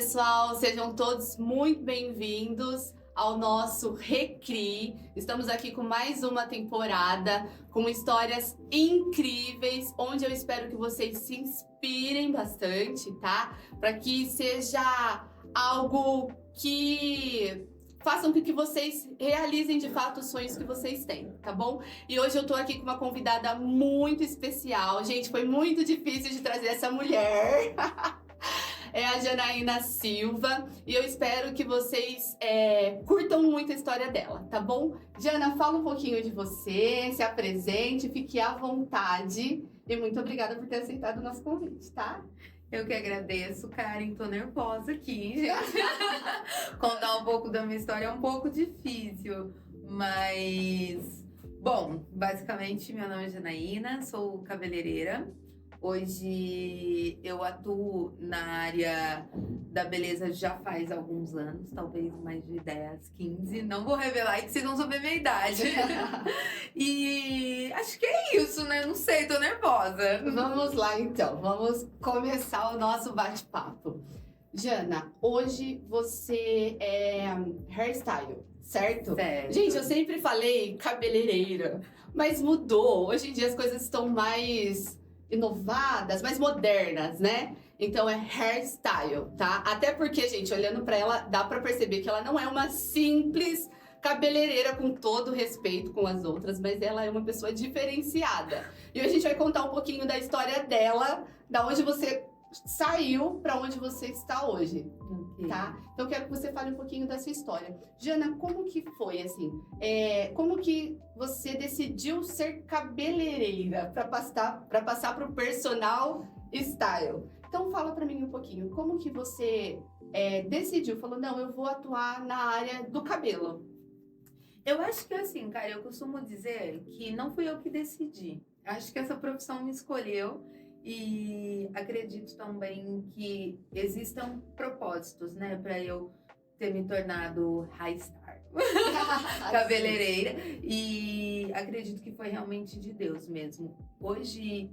pessoal, sejam todos muito bem-vindos ao nosso Recri. Estamos aqui com mais uma temporada com histórias incríveis, onde eu espero que vocês se inspirem bastante, tá? Para que seja algo que façam com que vocês realizem de fato os sonhos que vocês têm, tá bom? E hoje eu tô aqui com uma convidada muito especial. Gente, foi muito difícil de trazer essa mulher. É a Janaína Silva, e eu espero que vocês curtam muito a história dela, tá bom? Jana, fala um pouquinho de você, se apresente, fique à vontade, e muito obrigada por ter aceitado o nosso convite, tá? Eu que agradeço, Karen, tô nervosa aqui, gente. Contar um pouco da minha história é um pouco difícil, mas... Bom, basicamente, meu nome é Janaína, sou cabeleireira. Hoje eu atuo na área da beleza já faz alguns anos, talvez mais de 10, 15. Não vou revelar aí que vocês vão saber a minha idade. E acho que é isso, né? Não sei, tô nervosa. Vamos lá então, vamos começar o nosso bate-papo. Jana, hoje você é hairstyle, certo? Certo. Gente, eu sempre falei cabeleireira, mas mudou. Hoje em dia as coisas estão mais inovadas, mais modernas, né? Então é hairstyle, tá? Até porque, gente, olhando pra ela, dá pra perceber que ela não é uma simples cabeleireira, com todo respeito com as outras, mas ela é uma pessoa diferenciada. E hoje a gente vai contar um pouquinho da história dela, da onde você saiu pra onde você está hoje, tá? Então eu quero que você fale um pouquinho da sua história. Jana, como que foi, assim? Como que você decidiu ser cabeleireira para passar pro personal style? Então fala pra mim um pouquinho, como que você decidiu? Falou, não, eu vou atuar na área do cabelo. Eu acho que assim, cara, eu costumo dizer que não fui eu que decidi. Acho que essa profissão me escolheu. E acredito também que existam propósitos, né, para eu ter me tornado high star, cabeleireira. E acredito que foi realmente de Deus mesmo. Hoje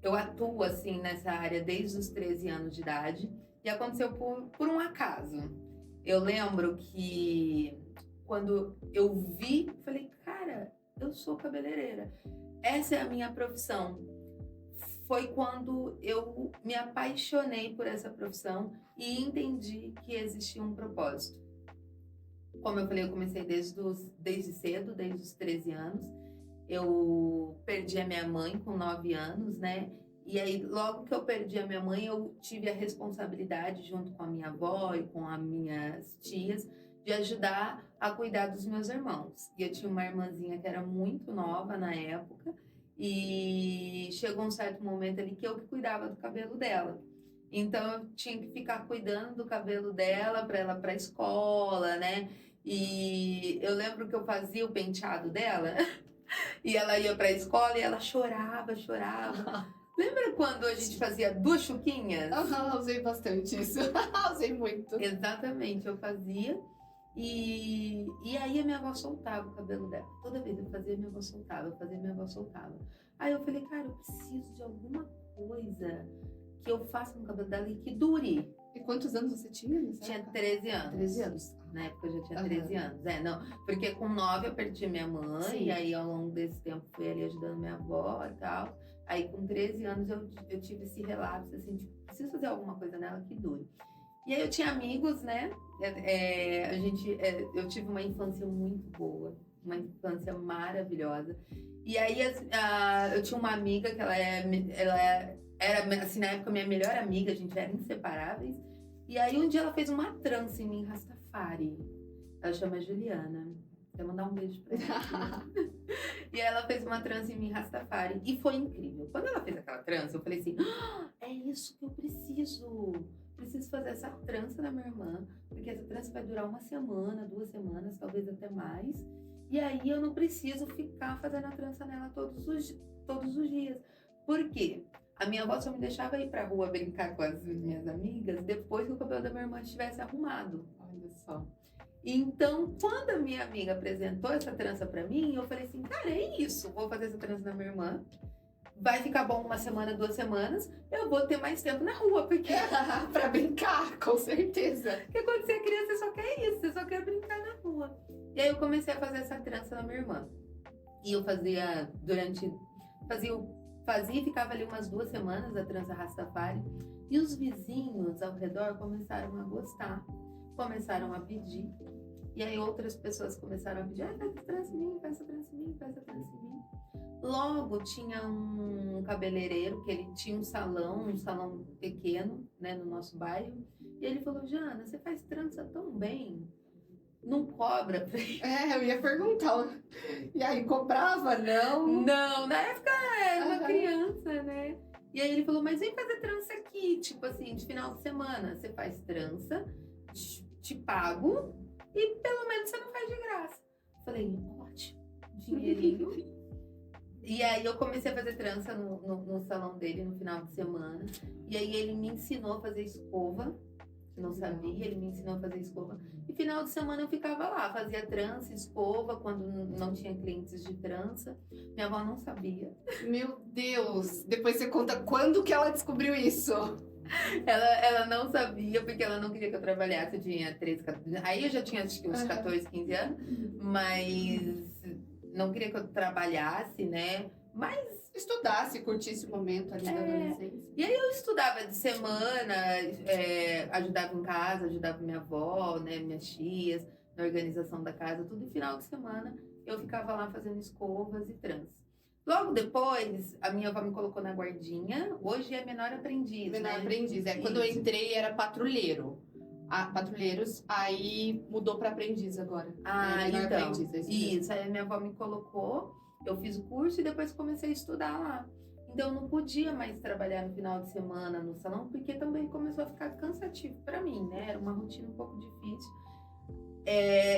eu atuo assim nessa área desde os 13 anos de idade e aconteceu por um acaso. Eu lembro que quando eu vi, falei, cara, eu sou cabeleireira. Essa é a minha profissão. Foi quando eu me apaixonei por essa profissão e entendi que existia um propósito. Como eu falei, eu comecei desde cedo, desde os 13 anos. Eu perdi a minha mãe com 9 anos, né? E aí, logo que eu perdi a minha mãe, eu tive a responsabilidade, junto com a minha avó e com as minhas tias, de ajudar a cuidar dos meus irmãos. E eu tinha uma irmãzinha que era muito nova na época, e chegou um certo momento ali que eu que cuidava do cabelo dela. Então eu tinha que ficar cuidando do cabelo dela para ela para a escola, né? E eu lembro que eu fazia o penteado dela e ela ia para a escola e ela chorava, chorava. Lembra quando a gente fazia 2 chuquinhas? Usei bastante isso. Usei muito. Exatamente, eu fazia. E aí a minha avó soltava o cabelo dela. Toda vez eu fazia, minha avó soltava, eu fazia, minha avó soltava. Aí eu falei, cara, eu preciso de alguma coisa que eu faça no cabelo dela e que dure. E quantos anos você tinha? Tinha 13 anos. 13 anos. Na época eu já tinha 13 anos. Não, porque com 9 eu perdi minha mãe, Sim. E aí ao longo desse tempo fui ali ajudando minha avó e tal. Aí com 13 anos eu tive esse relapso, assim, tipo, preciso fazer alguma coisa nela que dure. E aí eu tinha amigos, né? Eu tive uma infância muito boa, uma infância maravilhosa. E aí eu tinha uma amiga que ela era, assim, na época minha melhor amiga, a gente era inseparáveis. E aí um dia ela fez uma trança em mim, Rastafari. Ela chama Juliana. Quero mandar um beijo pra ela. E ela fez uma trança em mim, Rastafari. E foi incrível. Quando ela fez aquela trança, eu falei assim, é isso que eu preciso. Preciso fazer essa trança na minha irmã, porque essa trança vai durar 1 semana, 2 semanas, talvez até mais. E aí eu não preciso ficar fazendo a trança nela todos os dias. Por quê? A minha avó só me deixava ir pra rua brincar com as minhas amigas depois que o cabelo da minha irmã estivesse arrumado. Olha só. Então, quando a minha amiga apresentou essa trança pra mim, eu falei assim, cara, é isso, vou fazer essa trança na minha irmã. vai ficar bom uma semana, 2 semanas, eu vou ter mais tempo na rua, porque Pra brincar, com certeza. porque quando você é criança, você só quer isso, você só quer brincar na rua. E aí eu comecei a fazer essa trança na minha irmã. E eu fazia fazia e ficava ali umas 2 semanas a trança Rastafari. E os vizinhos ao redor começaram a gostar, começaram a pedir. E aí outras pessoas começaram a pedir, faz essa trança em mim, faz essa trança em mim, faz essa trança em mim. Logo tinha um cabeleireiro, que ele tinha um salão pequeno, né, no nosso bairro. E ele falou, Jana, você faz trança tão bem, não cobra? Eu ia perguntar. E aí, cobrava? Não. Não, na época eu era uma Aham. criança, né? E aí ele falou, mas vem fazer trança aqui, tipo assim, de final de semana. Você faz trança, te pago e pelo menos você não faz de graça. Falei, ótimo, dinheirinho. E aí eu comecei a fazer trança no salão dele no final de semana. E aí ele me ensinou a fazer escova. Que não sabia, ele me ensinou a fazer escova. E final de semana eu ficava lá, fazia trança, escova, quando não tinha clientes de trança. Minha avó não sabia. Meu Deus. Depois você conta quando que ela descobriu isso. Ela não sabia, porque ela não queria que eu trabalhasse. Eu tinha 13, 14... Aí eu já tinha acho que uns Aham. 14, 15 anos. Mas não queria que eu trabalhasse, né? Mas Estudasse, curtisse o momento ali da adolescência. e aí eu estudava de semana, ajudava em casa, ajudava minha avó, né, minhas tias, na organização da casa, tudo. E final de semana eu ficava lá fazendo escovas e tranças. Logo depois, a minha avó me colocou na guardinha. Hoje é menor aprendiz, Menor né? aprendiz. Quando eu Isso. entrei era patrulheiro. Patrulheiros, aí mudou pra aprendiz agora. Ah, menor então. aprendiz, é isso mesmo. Isso, aí a minha avó me colocou, eu fiz o curso e depois comecei a estudar lá. Então eu não podia mais trabalhar no final de semana no salão, porque também começou a ficar cansativo para mim, né? Era uma rotina um pouco difícil.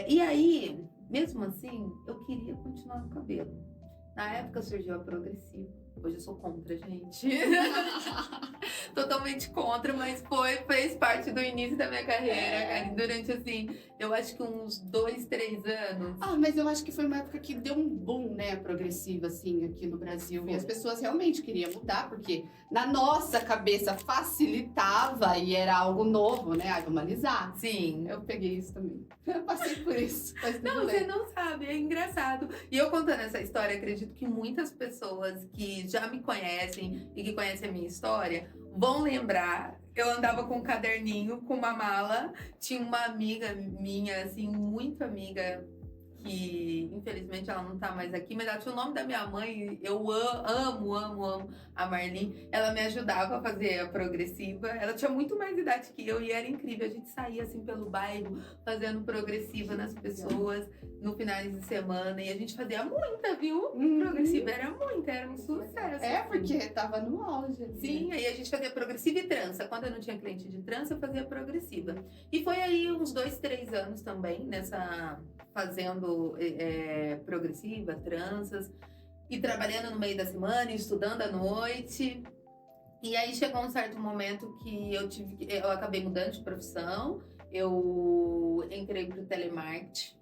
E aí, mesmo assim, eu queria continuar no cabelo. Na época surgiu a progressiva. Hoje eu sou contra, gente. Totalmente contra, mas fez parte do início da minha carreira, cara. E durante, assim, eu acho que uns 2, 3 anos. Mas eu acho que foi uma época que deu um boom, né, progressiva, assim, aqui no Brasil. Foi. E as pessoas realmente queriam mudar, porque na nossa cabeça facilitava e era algo novo, né? Vamos alisar. Sim. Eu peguei isso também. Eu passei por isso. Mas Não, você não sabe, é engraçado. E eu contando essa história, acredito que muitas pessoas que já me conhecem e que conhecem a minha história vão lembrar. Eu andava com um caderninho, com uma mala. Tinha uma amiga minha, assim, muito amiga, que infelizmente ela não tá mais aqui, mas ela tinha o nome da minha mãe. Eu amo a Marli. Ela me ajudava a fazer a progressiva. Ela tinha muito mais idade que eu e era incrível. A gente saía assim pelo bairro fazendo progressiva nas pessoas no finais de semana e a gente fazia muita, viu? Progressiva era muita, era um sucesso. Porque tava no auge. Né? Sim, aí a gente fazia progressiva e trança. Quando eu não tinha cliente de trança, eu fazia progressiva. E foi aí uns 2, 3 anos também fazendo progressiva, tranças, e trabalhando no meio da semana, estudando à noite. E aí chegou um certo momento que eu acabei mudando de profissão, eu entrei pro telemarketing.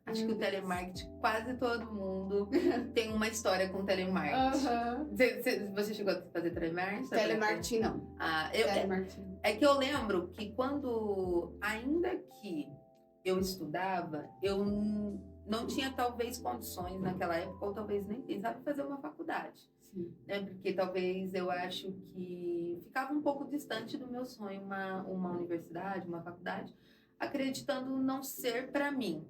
Acho que o telemarketing, quase todo mundo tem uma história com telemarketing. Você chegou a fazer telemarketing? Telemarketing não. Telemarketing. É que eu lembro que ainda que eu estudava, eu não tinha talvez condições naquela época, ou talvez nem pensava em fazer uma faculdade. Sim. Né? Porque talvez eu acho que ficava um pouco distante do meu sonho uma universidade, uma faculdade, acreditando não ser para mim.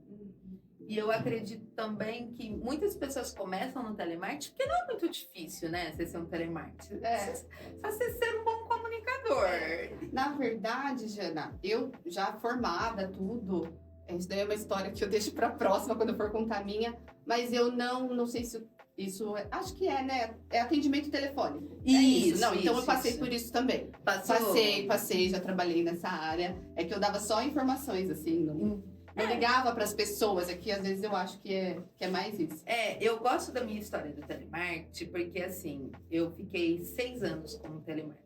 E eu acredito também que muitas pessoas começam no telemarketing, porque não é muito difícil, né? Você ser um telemarketing. Só você ser um bom comunicador. Na verdade, Jana, eu já formada, tudo, isso daí é uma história que eu deixo pra próxima, quando eu for contar a minha, mas eu não sei se isso, acho que né? É atendimento telefônico. Isso. Não, então eu passei por isso também. Passou? Passei, já trabalhei nessa área. É que eu dava só informações, assim, não ligava para as pessoas. Aqui, às vezes, eu acho que é mais isso. Eu gosto da minha história do telemarketing, porque, assim, eu fiquei 6 anos como telemarketing.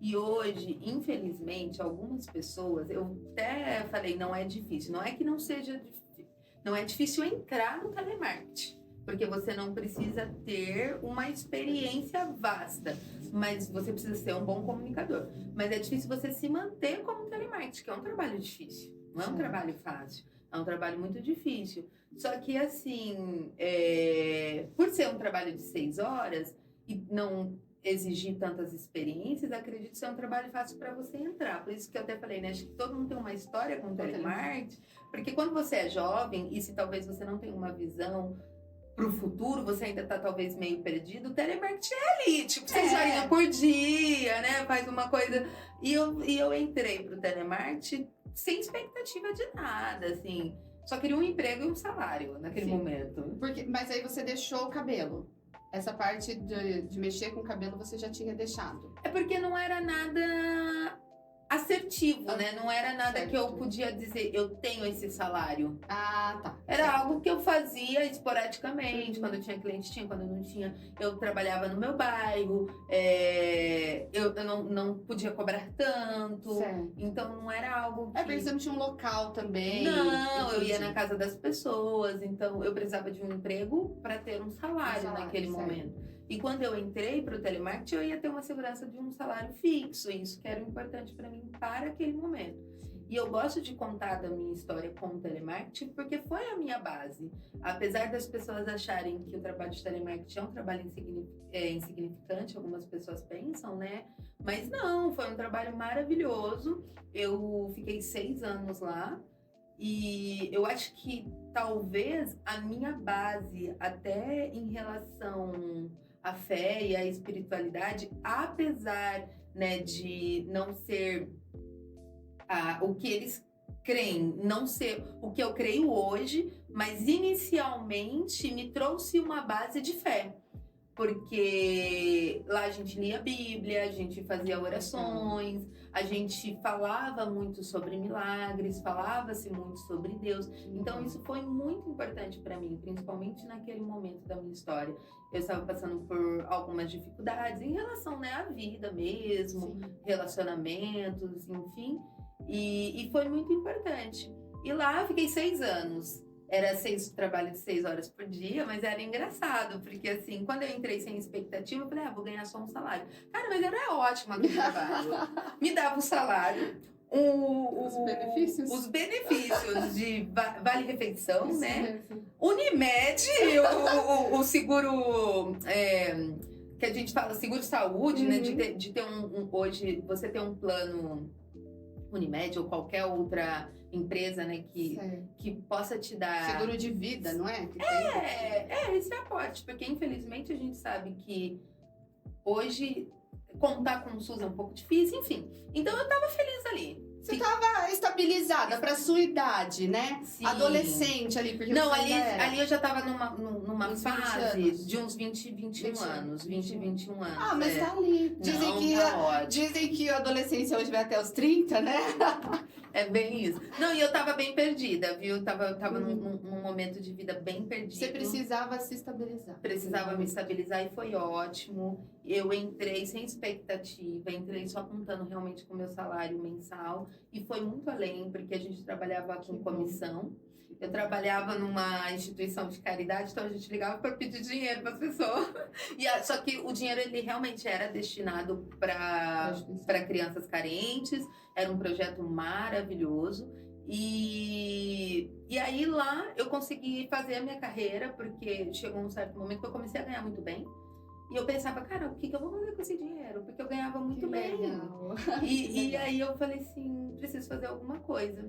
E hoje, infelizmente, algumas pessoas, eu até falei, não é difícil. Não é que não seja difícil. Não é difícil entrar no telemarketing. porque você não precisa ter uma experiência vasta, mas você precisa ser um bom comunicador. Mas é difícil você se manter como telemarketing, que é um trabalho difícil, não é um trabalho fácil, é um trabalho muito difícil. Só que, assim, por ser um trabalho de 6 horas e não exigir tantas experiências, acredito ser um trabalho fácil para você entrar. Por isso que eu até falei, né? Acho que todo mundo tem uma história com telemarketing, porque quando você é jovem, e se talvez você não tenha uma visão para o futuro, você ainda está talvez meio perdido, o telemarketing é ali, tipo, 6 horinhas por dia, né? Faz uma coisa... E eu entrei pro telemarketing sem expectativa de nada, assim. Só queria um emprego e um salário naquele momento. Mas aí você deixou o cabelo. Essa parte de mexer com o cabelo você já tinha deixado. É porque não era nada assertivo, né? Não era nada que eu podia dizer, eu tenho esse salário. Ah, tá. Era algo que eu fazia esporadicamente, quando eu tinha cliente, tinha, quando eu não tinha, eu trabalhava no meu bairro, eu não podia cobrar tanto, então não era algo que... porque você não tinha um local também. Não, eu ia na casa das pessoas, então eu precisava de um emprego para ter um salário naquele momento. E quando eu entrei para o telemarketing, eu ia ter uma segurança de um salário fixo, isso que era importante para mim para aquele momento. E eu gosto de contar da minha história com o telemarketing porque foi a minha base. Apesar das pessoas acharem que o trabalho de telemarketing é um trabalho insignificante, algumas pessoas pensam, né? Mas não, foi um trabalho maravilhoso. Eu fiquei 6 anos lá e eu acho que talvez a minha base, até em relação à fé e à espiritualidade, apesar, né, de não ser o que eles creem, não ser o que eu creio hoje, mas inicialmente me trouxe uma base de fé. Porque lá a gente lia a Bíblia, a gente fazia orações, a gente falava muito sobre milagres, falava-se muito sobre Deus. Então isso foi muito importante para mim, principalmente naquele momento da minha história. Eu estava passando por algumas dificuldades em relação, né, à vida mesmo, relacionamentos, enfim. E foi muito importante. E lá eu fiquei 6 anos. Era trabalho de 6 horas por dia, mas era engraçado, porque assim, quando eu entrei sem expectativa, eu falei, vou ganhar só um salário. Cara, mas era ótimo aquele trabalho. Me dava o salário, os benefícios de vale-refeição, né? Unimed, o seguro... que a gente fala seguro-saúde, né? De ter hoje, você ter um plano Unimed ou qualquer outra empresa, né, que possa te dar... Seguro de vida, não é? Esse é aporte, porque infelizmente a gente sabe que hoje contar com o SUS é um pouco difícil, enfim. Então eu tava feliz ali. Você estava estabilizada para sua idade, né? Sim. Adolescente ali, porque não, ali eu já estava numa fase de uns 21 anos. Ah, mas tá ali. Dizem que a adolescência hoje vai até os 30, né? É bem isso. Não, e eu tava bem perdida, viu? Eu tava num momento de vida bem perdido. Você precisava se estabilizar. Precisava me estabilizar e foi ótimo. Eu entrei sem expectativa, entrei só contando realmente com o meu salário mensal. E foi muito além, porque a gente trabalhava com comissão. Eu trabalhava numa instituição de caridade, então a gente ligava para pedir dinheiro para as pessoas. Só que o dinheiro, ele realmente era destinado para crianças carentes. Era um projeto maravilhoso. E aí lá eu consegui fazer a minha carreira, porque chegou um certo momento que eu comecei a ganhar muito bem. E eu pensava, cara, o que eu vou fazer com esse dinheiro? Porque eu ganhava muito bem. E aí eu falei assim, preciso fazer alguma coisa.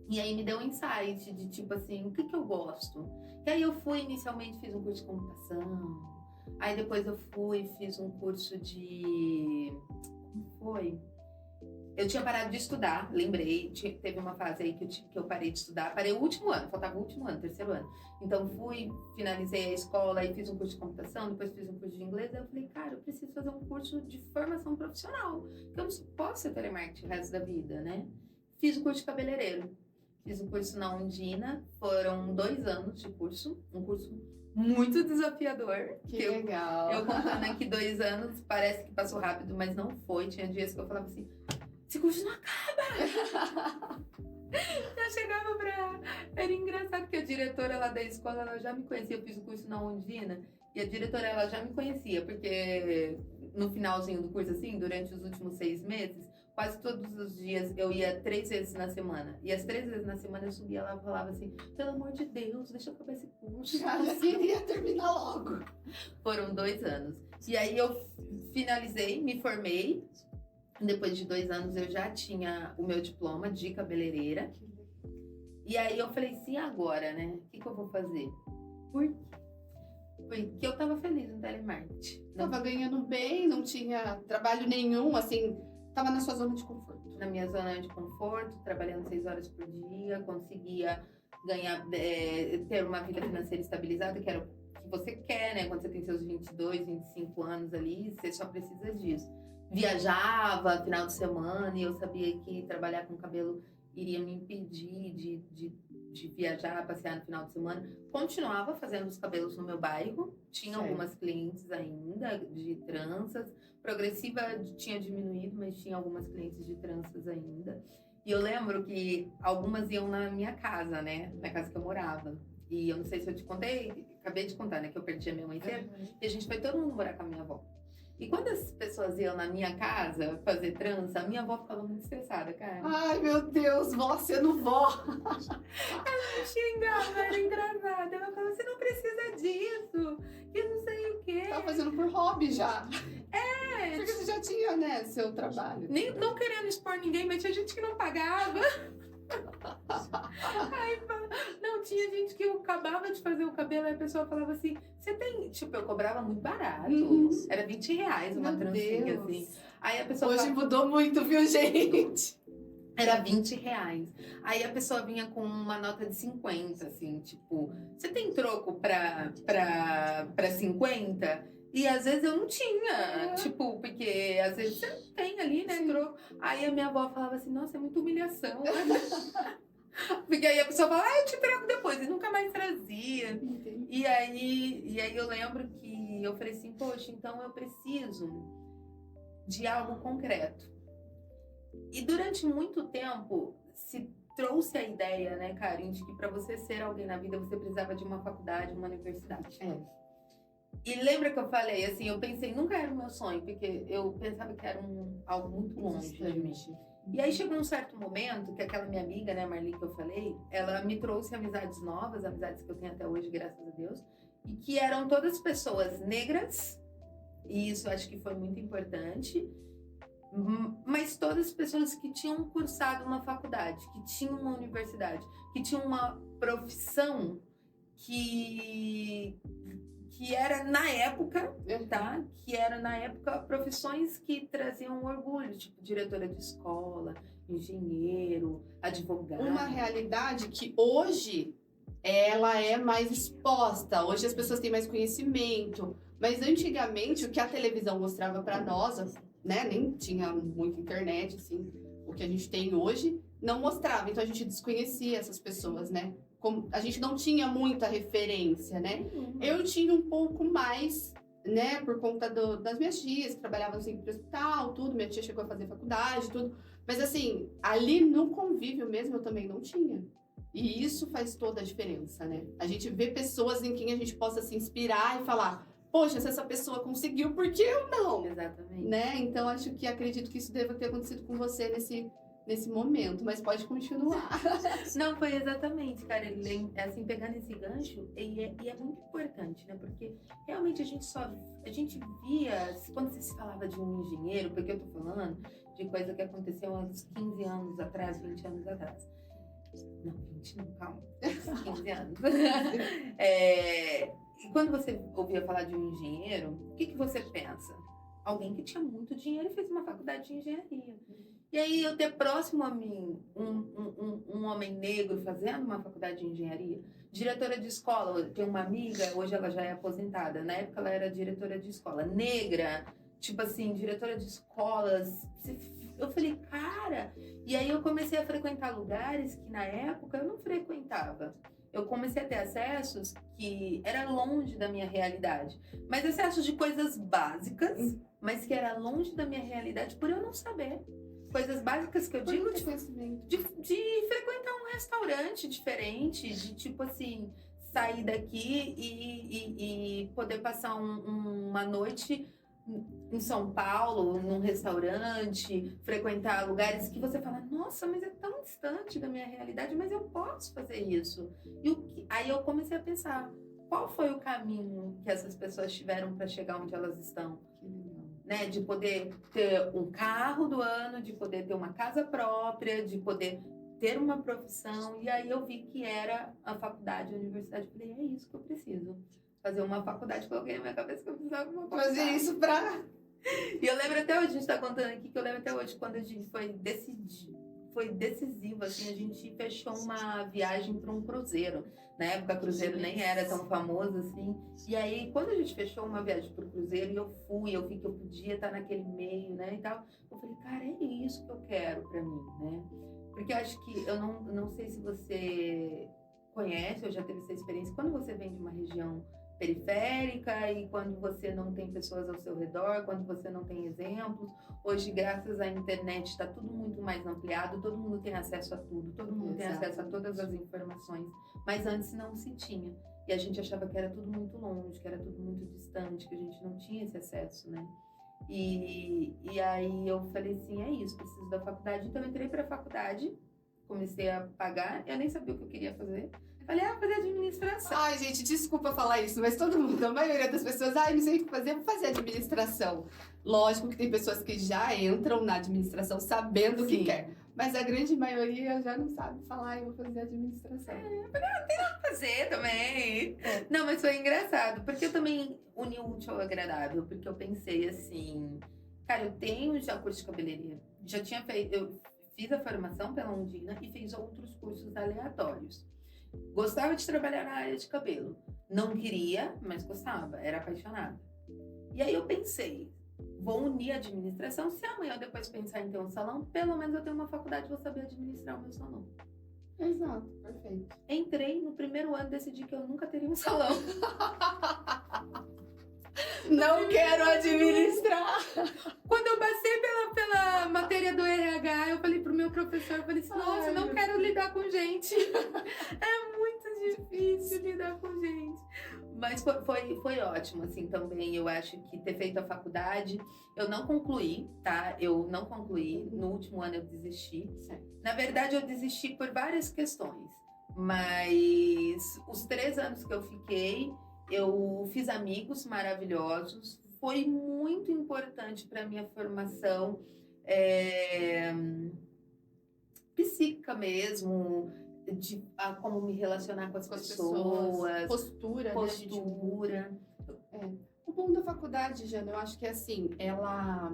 E aí me deu um insight de tipo assim, o que eu gosto? E aí eu inicialmente fiz um curso de computação. Aí depois eu fiz um curso de... Como foi? Eu tinha parado de estudar, lembrei, teve uma fase aí que eu parei de estudar, parei o último ano, faltava o último ano, 3º ano. Então finalizei a escola, aí fiz um curso de computação, depois fiz um curso de inglês, aí eu falei, cara, eu preciso fazer um curso de formação profissional, porque eu não posso ser telemarketing o resto da vida, né? Fiz o curso de cabeleireiro, fiz o curso na Undina, foram 2 anos de curso, um curso muito desafiador. Que legal. Eu contando aqui 2 anos, parece que passou rápido, mas não foi. Tinha dias que eu falava assim, esse curso não acaba. Eu chegava pra... Era engraçado que a diretora lá da escola, ela já me conhecia. Eu fiz o curso na Undina. E a diretora, ela já me conhecia. Porque no finalzinho do curso, assim, durante os últimos 6 meses, quase todos os dias eu ia 3 vezes na semana. E as 3 vezes na semana eu subia lá e falava assim, pelo amor de Deus, deixa eu acabar esse curso. Já queria terminar logo. Foram 2 anos. E aí eu finalizei, me formei. Depois de 2 anos eu já tinha o meu diploma de cabeleireira. E aí eu falei assim, agora, né? O que eu vou fazer? Por quê? Porque eu tava feliz no telemarketing. Tava ganhando bem, não tinha trabalho nenhum, assim, tava na sua zona de conforto. Na minha zona de conforto, trabalhando 6 horas por dia, conseguia ganhar, ter uma vida financeira estabilizada, que era o que você quer, né? Quando você tem seus 22, 25 anos ali, você só precisa disso. Viajava final de semana e eu sabia que trabalhar com cabelo iria me impedir de viajar, passear no final de semana. Continuava fazendo os cabelos no meu bairro, tinha Certo. algumas clientes ainda de tranças. Progressiva tinha diminuído, mas tinha algumas clientes de tranças ainda. E eu lembro que algumas iam na minha casa, né? Na casa que eu morava. E eu não sei se eu te contei, acabei de contar, né? Que eu perdi a minha mãe cedo. E a gente foi todo mundo morar com a minha avó. E quando as pessoas iam na minha casa fazer trança, a minha avó ficava muito estressada, cara. Ai, meu Deus, vó sendo vó. Ela me xingava, era engraçada. Ela falava, você não precisa disso, que não sei o quê. Tava fazendo por hobby já. É, Porque você já tinha, né, seu trabalho. nem não querendo expor ninguém, mas tinha gente que não pagava. Ai, não, tinha gente que eu acabava de fazer o cabelo e a pessoa falava assim, você tem... Tipo, eu cobrava muito barato. Era R$20 uma Meu trancinha, Deus. assim. Aí a pessoa Hoje falava, mudou muito, viu, gente? era R$20. Aí a pessoa vinha com uma nota de 50, assim, tipo, você tem troco pra 50? E às vezes eu não tinha, tipo, porque às vezes você não tem ali, né, Sim. troco. Aí a minha avó falava assim, nossa, é muita humilhação. Porque aí a pessoa fala, eu te trago depois, e nunca mais trazia. Entendi. E aí eu lembro que eu falei assim, poxa, então eu preciso de algo concreto. E durante muito tempo se trouxe a ideia, né, Karen, de que para você ser alguém na vida você precisava de uma faculdade, uma universidade. É. E lembra que eu falei, assim, eu pensei, nunca era o meu sonho, porque eu pensava que era algo muito longe de mim. E aí chegou um certo momento que aquela minha amiga, né, Marli, que eu falei, ela me trouxe amizades novas, amizades que eu tenho até hoje, graças a Deus, e que eram todas pessoas negras, e isso acho que foi muito importante, mas todas pessoas que tinham cursado uma faculdade, que tinham uma universidade, que tinham uma profissão que era na época, tá? Que era na época profissões que traziam orgulho, tipo diretora de escola, engenheiro, advogado. Uma realidade que hoje ela é mais exposta. Hoje as pessoas têm mais conhecimento. Mas antigamente o que a televisão mostrava para nós, né? Nem tinha muita internet, assim, o que a gente tem hoje, não mostrava. Então a gente desconhecia essas pessoas, né? Como a gente não tinha muita referência, né? Eu tinha um pouco mais, né? Por conta das minhas tias, que trabalhavam sempre no hospital, tudo. Minha tia chegou a fazer faculdade, tudo. Mas assim, ali no convívio mesmo eu também não tinha. E isso faz toda a diferença, né? A gente vê pessoas em quem a gente possa se inspirar e falar, poxa, se essa pessoa conseguiu, por que eu não? Exatamente. Né? Então acredito que isso deva ter acontecido com você nesse momento, mas pode continuar. Não, foi exatamente, cara, assim, pegando esse gancho, e é muito importante, né, porque realmente a gente via, quando você se falava de um engenheiro, porque eu tô falando de coisa que aconteceu há uns 15 anos atrás, 20 anos atrás. Não, 20 não, calma, 15 anos. E quando você ouvia falar de um engenheiro, o que você pensa? Alguém que tinha muito dinheiro e fez uma faculdade de engenharia. E aí eu ter próximo a mim um homem negro fazendo uma faculdade de engenharia, diretora de escola, eu tenho uma amiga, hoje ela já é aposentada, na época ela era diretora de escola, negra, tipo assim, diretora de escolas. Eu falei, cara, e aí eu comecei a frequentar lugares que na época eu não frequentava. Eu comecei a ter acessos que era longe da minha realidade, mas acessos de coisas básicas, mas que era longe da minha realidade por eu não saber. coisas básicas que eu Por digo, não ter de conhecimento. de frequentar um restaurante diferente, de tipo assim, sair daqui e poder passar uma noite em São Paulo, num restaurante, frequentar lugares que você fala, nossa, mas é tão distante da minha realidade, mas eu posso fazer isso. Aí eu comecei a pensar, qual foi o caminho que essas pessoas tiveram para chegar onde elas estão? Que legal. Né, de poder ter um carro do ano, de poder ter uma casa própria, de poder ter uma profissão. E aí eu vi que era a faculdade, a universidade. Eu falei, é isso que eu preciso. Fazer uma faculdade, coloquei na minha cabeça que eu precisava de uma faculdade. Fazer isso pra... E eu lembro até hoje, a gente tá contando aqui, que eu lembro até hoje, quando a gente foi decisivo, assim, a gente fechou uma viagem para um cruzeiro. Na época, cruzeiro nem era tão famoso, assim. E aí, quando a gente fechou uma viagem para o cruzeiro, e eu vi que eu podia estar naquele meio, né, e tal, eu falei, cara, é isso que eu quero para mim, né? Porque eu acho que, eu não sei se você conhece ou já teve essa experiência, quando você vem de uma região periférica e quando você não tem pessoas ao seu redor, quando você não tem exemplos. Hoje, graças à internet, está tudo muito mais ampliado, todo mundo tem acesso a tudo, todo mundo tem acesso a todas as informações, mas antes não se tinha. E a gente achava que era tudo muito longe, que era tudo muito distante, que a gente não tinha esse acesso, né? E aí eu falei assim, é isso, preciso da faculdade. Então eu entrei para a faculdade, comecei a pagar, eu nem sabia o que eu queria fazer. Falei, fazer administração. Ai, gente, desculpa falar isso, mas todo mundo, a maioria das pessoas, não sei o que fazer, vou fazer administração. Lógico que tem pessoas que já entram na administração sabendo o que quer, mas a grande maioria já não sabe falar, eu vou fazer administração. Eu falei, não tem nada pra fazer também. Não, mas foi engraçado, porque eu também uni o útil ao agradável, porque eu pensei assim, cara, eu tenho já curso de cabeleireiro, já tinha feito, eu fiz a formação pela Undina e fiz outros cursos aleatórios. Gostava de trabalhar na área de cabelo. Não queria, mas gostava, era apaixonada. E aí eu pensei, vou unir a administração. Se amanhã eu depois pensar em ter um salão, pelo menos eu tenho uma faculdade, vou saber administrar o meu salão. Exato, perfeito. Entrei, no primeiro ano decidi que eu nunca teria um salão. Não quero administrar. Quando eu passei pela matéria do RH, eu falei pro meu professor, eu falei assim, nossa, não quero lidar com gente. É muito difícil lidar com gente. Mas foi ótimo, assim, também. Eu acho que ter feito a faculdade, eu não concluí, tá? Eu não concluí. No último ano eu desisti. Na verdade, eu desisti por várias questões. Mas os 3 anos que eu fiquei, eu fiz amigos maravilhosos. Foi muito importante para minha formação psíquica mesmo, de como me relacionar com as pessoas. Postura. Né, O bom da faculdade, Jana, eu acho que é assim, ela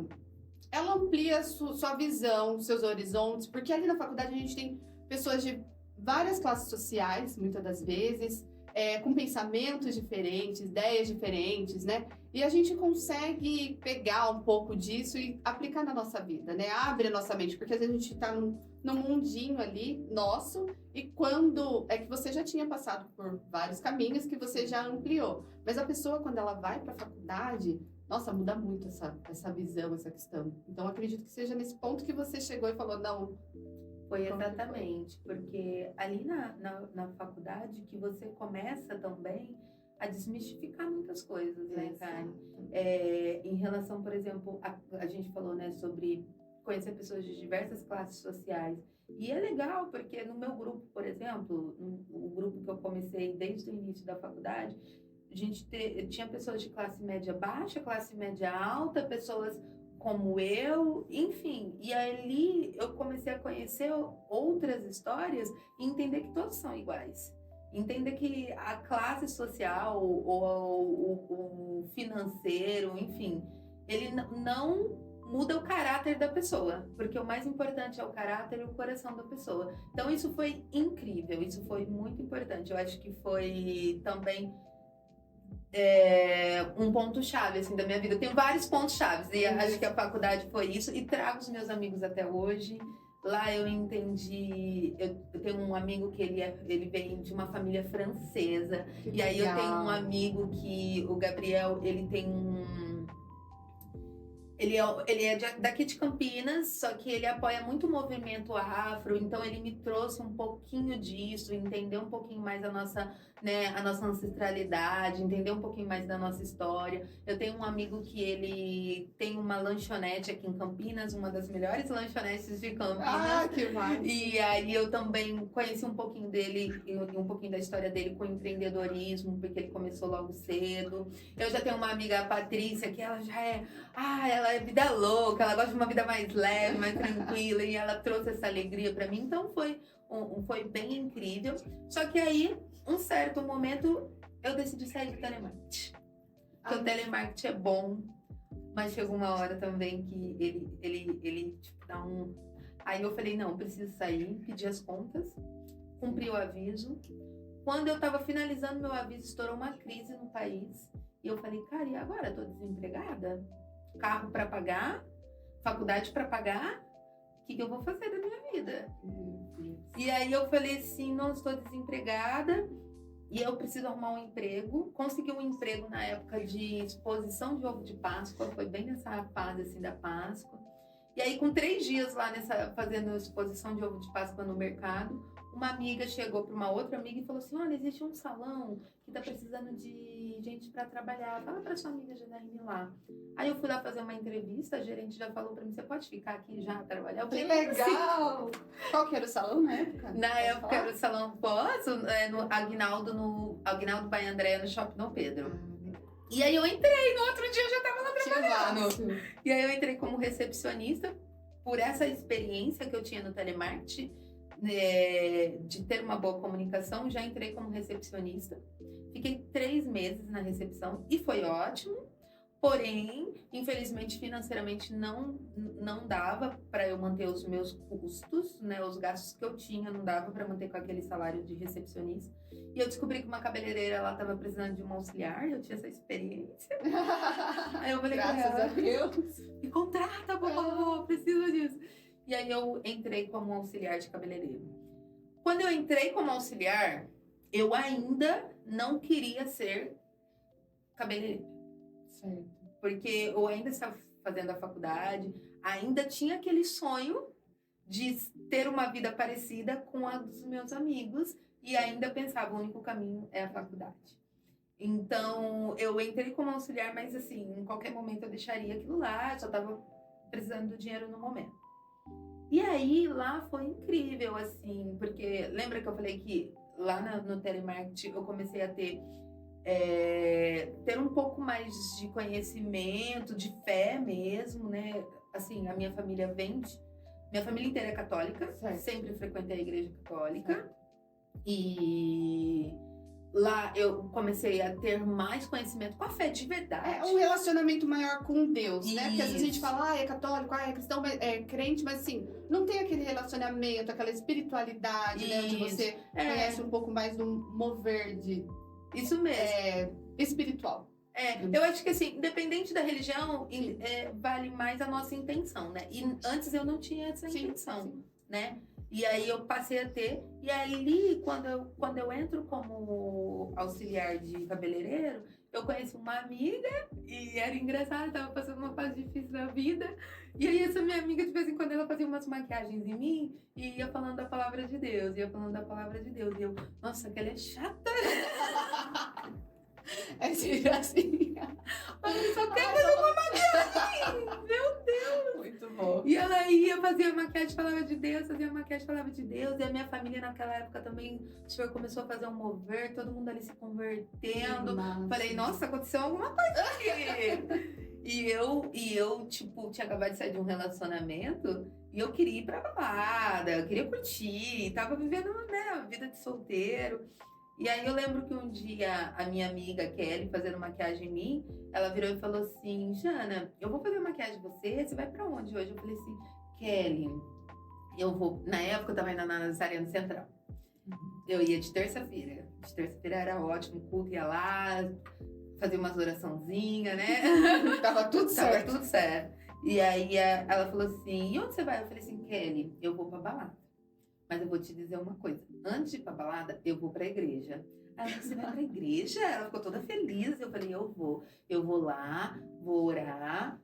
amplia sua visão, seus horizontes, porque ali na faculdade a gente tem pessoas de várias classes sociais, muitas das vezes, com pensamentos diferentes, ideias diferentes, né? E a gente consegue pegar um pouco disso e aplicar na nossa vida, né? Abre a nossa mente, porque às vezes a gente tá num mundinho ali, nosso, e quando é que você já tinha passado por vários caminhos que você já ampliou. Mas a pessoa, quando ela vai para a faculdade, nossa, muda muito essa visão, essa questão. Então, acredito que seja nesse ponto que você chegou e falou, não... Foi exatamente, porque ali na faculdade que você começa também a desmistificar muitas coisas, né, Karen? Em relação, por exemplo, a gente falou, né, sobre conhecer pessoas de diversas classes sociais. E é legal, porque no meu grupo, por exemplo, o grupo que eu comecei desde o início da faculdade, a gente tinha pessoas de classe média baixa, classe média alta, pessoas como eu, enfim. E ali eu comecei a conhecer outras histórias e entender que todos são iguais. Entender que a classe social ou o financeiro, enfim, ele não muda o caráter da pessoa, porque o mais importante é o caráter e o coração da pessoa. Então isso foi incrível, isso foi muito importante. Eu acho que foi também um ponto-chave assim, da minha vida. Eu tenho vários pontos-chaves e acho que a faculdade foi isso, e trago os meus amigos até hoje. Lá eu entendi, eu tenho um amigo que ele vem de uma família francesa, e aí eu tenho um amigo que, o Gabriel, ele tem Ele é daqui de Campinas, só que ele apoia muito o movimento afro, então ele me trouxe um pouquinho disso, entender um pouquinho mais a nossa ancestralidade, entender um pouquinho mais da nossa história. Eu tenho um amigo que ele tem uma lanchonete aqui em Campinas, uma das melhores lanchonetes de Campinas. Ah, que massa. E aí eu também conheci um pouquinho dele, e um pouquinho da história dele com empreendedorismo, porque ele começou logo cedo. Eu já tenho uma amiga, a Patrícia, que ela já ela é vida louca, ela gosta de uma vida mais leve, mais tranquila, e ela trouxe essa alegria pra mim, então foi bem incrível. Só que aí, um certo momento, eu decidi sair do telemarketing. Porque o telemarketing é bom, mas chegou uma hora também que ele tipo, dá um... Aí eu falei, não, preciso sair, pedi as contas, cumpri o aviso. Quando eu tava finalizando meu aviso, estourou uma crise no país. E eu falei, cara, e agora? Eu tô desempregada? Carro para pagar, faculdade para pagar, o que eu vou fazer da minha vida? E aí eu falei assim, não, estou desempregada e eu preciso arrumar um emprego. Consegui um emprego na época de exposição de ovo de Páscoa, foi bem nessa fase assim da Páscoa. E aí com 3 dias lá fazendo exposição de ovo de Páscoa no mercado, uma amiga chegou para uma outra amiga e falou assim, olha, existe um salão que tá precisando de gente para trabalhar, fala para sua amiga Janaíne lá. Aí eu fui lá fazer uma entrevista, a gerente já falou para mim, você pode ficar aqui já trabalhar? Eu Que falei, legal! Qual que era o salão na época? Na época era o Salão Poço, no Aguinaldo Baia Andréa, no Shopping Dom Pedro. E aí eu entrei, no outro dia eu já tava lá trabalhando. E aí eu entrei como recepcionista, por essa experiência que eu tinha no telemarketing, de ter uma boa comunicação, já entrei como recepcionista. Fiquei 3 meses na recepção e foi ótimo. Porém, infelizmente, financeiramente não dava para eu manter os meus custos, né? Os gastos que eu tinha não dava para manter com aquele salário de recepcionista. E eu descobri que uma cabeleireira ela estava precisando de uma auxiliar, eu tinha essa experiência. Aí eu falei, graças a Deus, me contrata, por favor, preciso disso. E aí eu entrei como auxiliar de cabeleireiro. Quando eu entrei como auxiliar, eu ainda não queria ser cabeleireira. Certo. Porque eu ainda estava fazendo a faculdade, ainda tinha aquele sonho de ter uma vida parecida com a dos meus amigos e ainda pensava, o único caminho é a faculdade. Então, eu entrei como auxiliar, mas assim, em qualquer momento eu deixaria aquilo lá, eu só estava precisando do dinheiro no momento. E aí, lá foi incrível, assim, porque lembra que eu falei que lá no telemarketing eu comecei a ter um pouco mais de conhecimento, de fé mesmo, né? Assim, a minha família minha família inteira é católica, certo. Sempre frequentei a igreja católica. Certo. E lá eu comecei a ter mais conhecimento com a fé de verdade. É um relacionamento maior com Deus, né? Porque às vezes a gente fala, é católico, é cristão, é crente, mas assim, não tem aquele relacionamento, aquela espiritualidade, né? Onde você conhece um pouco mais do mover de... Isso mesmo. Espiritual. Eu acho que assim, independente da religião, vale mais a nossa intenção, né? E antes eu não tinha essa intenção, né? E aí eu passei a ter. E ali, quando eu entro como auxiliar de cabeleireiro, eu conheci uma amiga e era engraçado, tava passando uma fase difícil da vida. E aí essa minha amiga, de vez em quando, ela fazia umas maquiagens em mim e ia falando da palavra de Deus, E eu, nossa, que ela é chata. É assim. Mas só quer fazer uma maquiagem. Meu Deus. Muito bom. E ela ia fazer a maquiagem, falava de Deus, fazia a maquiagem, falava de Deus. E a minha família naquela época também, o senhor começou a fazer um mover, todo mundo ali se convertendo. Falei, nossa, aconteceu alguma coisa aqui. E eu, tipo, tinha acabado de sair de um relacionamento e eu queria ir pra balada, eu queria curtir, tava vivendo, né, a vida de solteiro. E aí eu lembro que um dia a minha amiga Kelly, fazendo maquiagem em mim, ela virou e falou assim, Jana, eu vou fazer maquiagem em você vai pra onde hoje? Eu falei assim, Kelly, eu vou... Na época eu tava indo na Nazareno Central. Eu ia de terça-feira. De terça-feira era ótimo, o culto ia lá, fazia umas oraçãozinhas, né? Tava tudo certo. E aí ela falou assim, e onde você vai? Eu falei assim, Kelly, eu vou pra balada. Mas eu vou te dizer uma coisa. Antes de ir pra balada, eu vou pra igreja. Ela falou, você vai pra igreja? Ela ficou toda feliz. Eu falei, eu vou. Eu vou lá, vou orar,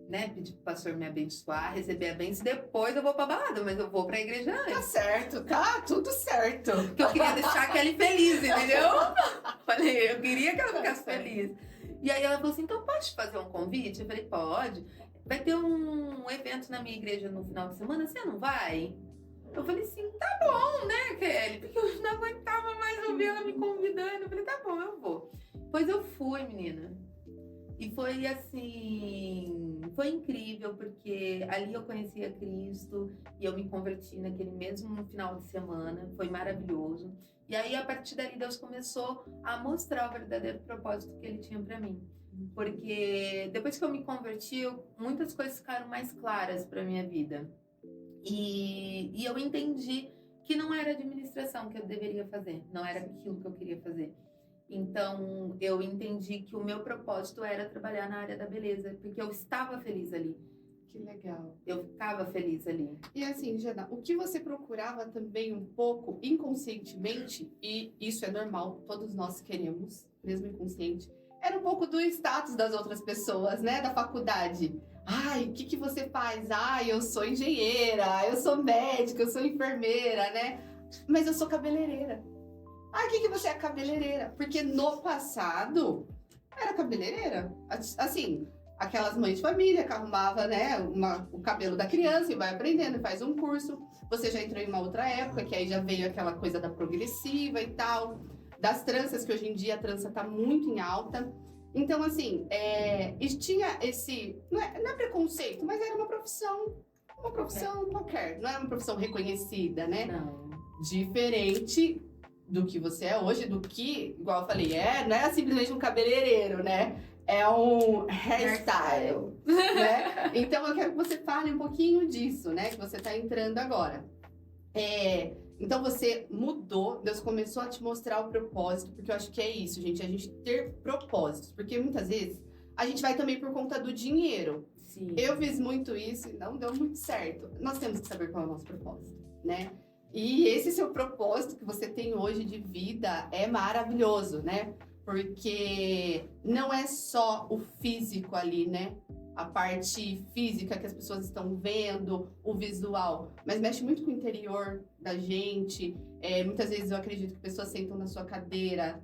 né, pedir pro pastor me abençoar, receber a bênção, depois eu vou pra balada, mas eu vou pra igreja Tá antes. certo, tá tudo certo. Porque eu queria deixar a Kelly feliz, entendeu? Falei, eu queria que ela ficasse feliz. E aí ela falou assim, então posso te fazer um convite? Eu falei, pode. Vai ter um evento na minha igreja no final de semana, você não vai? Eu falei assim, tá bom, né, Kelly? Porque eu não aguentava mais ouvir ela me convidando. Eu falei, tá bom, eu vou. Pois eu fui, menina. E foi assim, foi incrível, porque ali eu conheci a Cristo e eu me converti naquele mesmo final de semana, foi maravilhoso. E aí, a partir dali, Deus começou a mostrar o verdadeiro propósito que Ele tinha para mim. Porque depois que eu me converti, muitas coisas ficaram mais claras para minha vida. E eu entendi que não era a administração que eu deveria fazer, não era aquilo que eu queria fazer. Então, eu entendi que o meu propósito era trabalhar na área da beleza, porque eu estava feliz ali. Que legal. Eu ficava feliz ali. E assim, Jana, o que você procurava também um pouco inconscientemente, e isso é normal, todos nós queremos, mesmo inconsciente, era um pouco do status das outras pessoas, né, da faculdade. Ai, o que você faz? Ai, eu sou engenheira, eu sou médica, eu sou enfermeira, né? Mas eu sou cabeleireira. Ah, o que você é cabeleireira? Porque no passado era cabeleireira. Assim, aquelas mães de família que arrumava, né, o cabelo da criança e vai aprendendo, faz um curso. Você já entrou em uma outra época, que aí já veio aquela coisa da progressiva e tal, das tranças, que hoje em dia a trança tá muito em alta. Então, assim, e tinha esse, não é preconceito, mas era uma profissão qualquer, não era uma profissão reconhecida, né? Não. Diferente do que você é hoje, do que, igual eu falei, não é simplesmente um cabeleireiro, né? É um hairstyle, né? Então eu quero que você fale um pouquinho disso, né? Que você tá entrando agora. Então você mudou, Deus começou a te mostrar o propósito, porque eu acho que é isso, gente, a gente ter propósitos, porque muitas vezes a gente vai também por conta do dinheiro. Sim. Eu fiz muito isso e não deu muito certo. Nós temos que saber qual é o nosso propósito, né? E esse seu propósito que você tem hoje de vida é maravilhoso, né? Porque não é só o físico ali, né? A parte física que as pessoas estão vendo, o visual, mas mexe muito com o interior da gente. Muitas vezes eu acredito que pessoas sentam na sua cadeira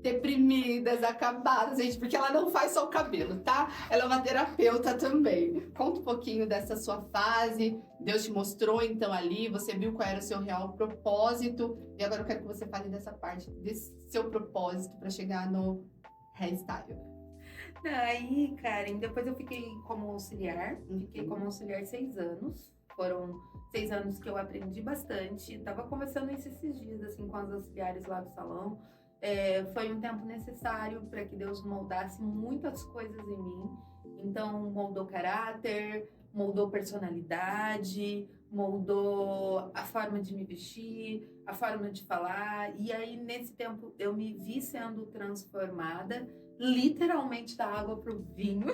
deprimidas, acabadas, gente, porque ela não faz só o cabelo, tá? Ela é uma terapeuta também. Conta um pouquinho dessa sua fase. Deus te mostrou então ali, você viu qual era o seu real propósito. E agora eu quero que você fale dessa parte, desse seu propósito para chegar no hairstyle. Aí, Karen, depois eu fiquei como auxiliar. Fiquei como auxiliar 6 anos. Foram 6 anos que eu aprendi bastante. Tava conversando esses dias, assim, com as auxiliares lá do salão. Foi um tempo necessário para que Deus moldasse muitas coisas em mim. Então, moldou caráter, moldou personalidade, moldou a forma de me vestir, a forma de falar. E aí, nesse tempo, eu me vi sendo transformada, literalmente da água para o vinho.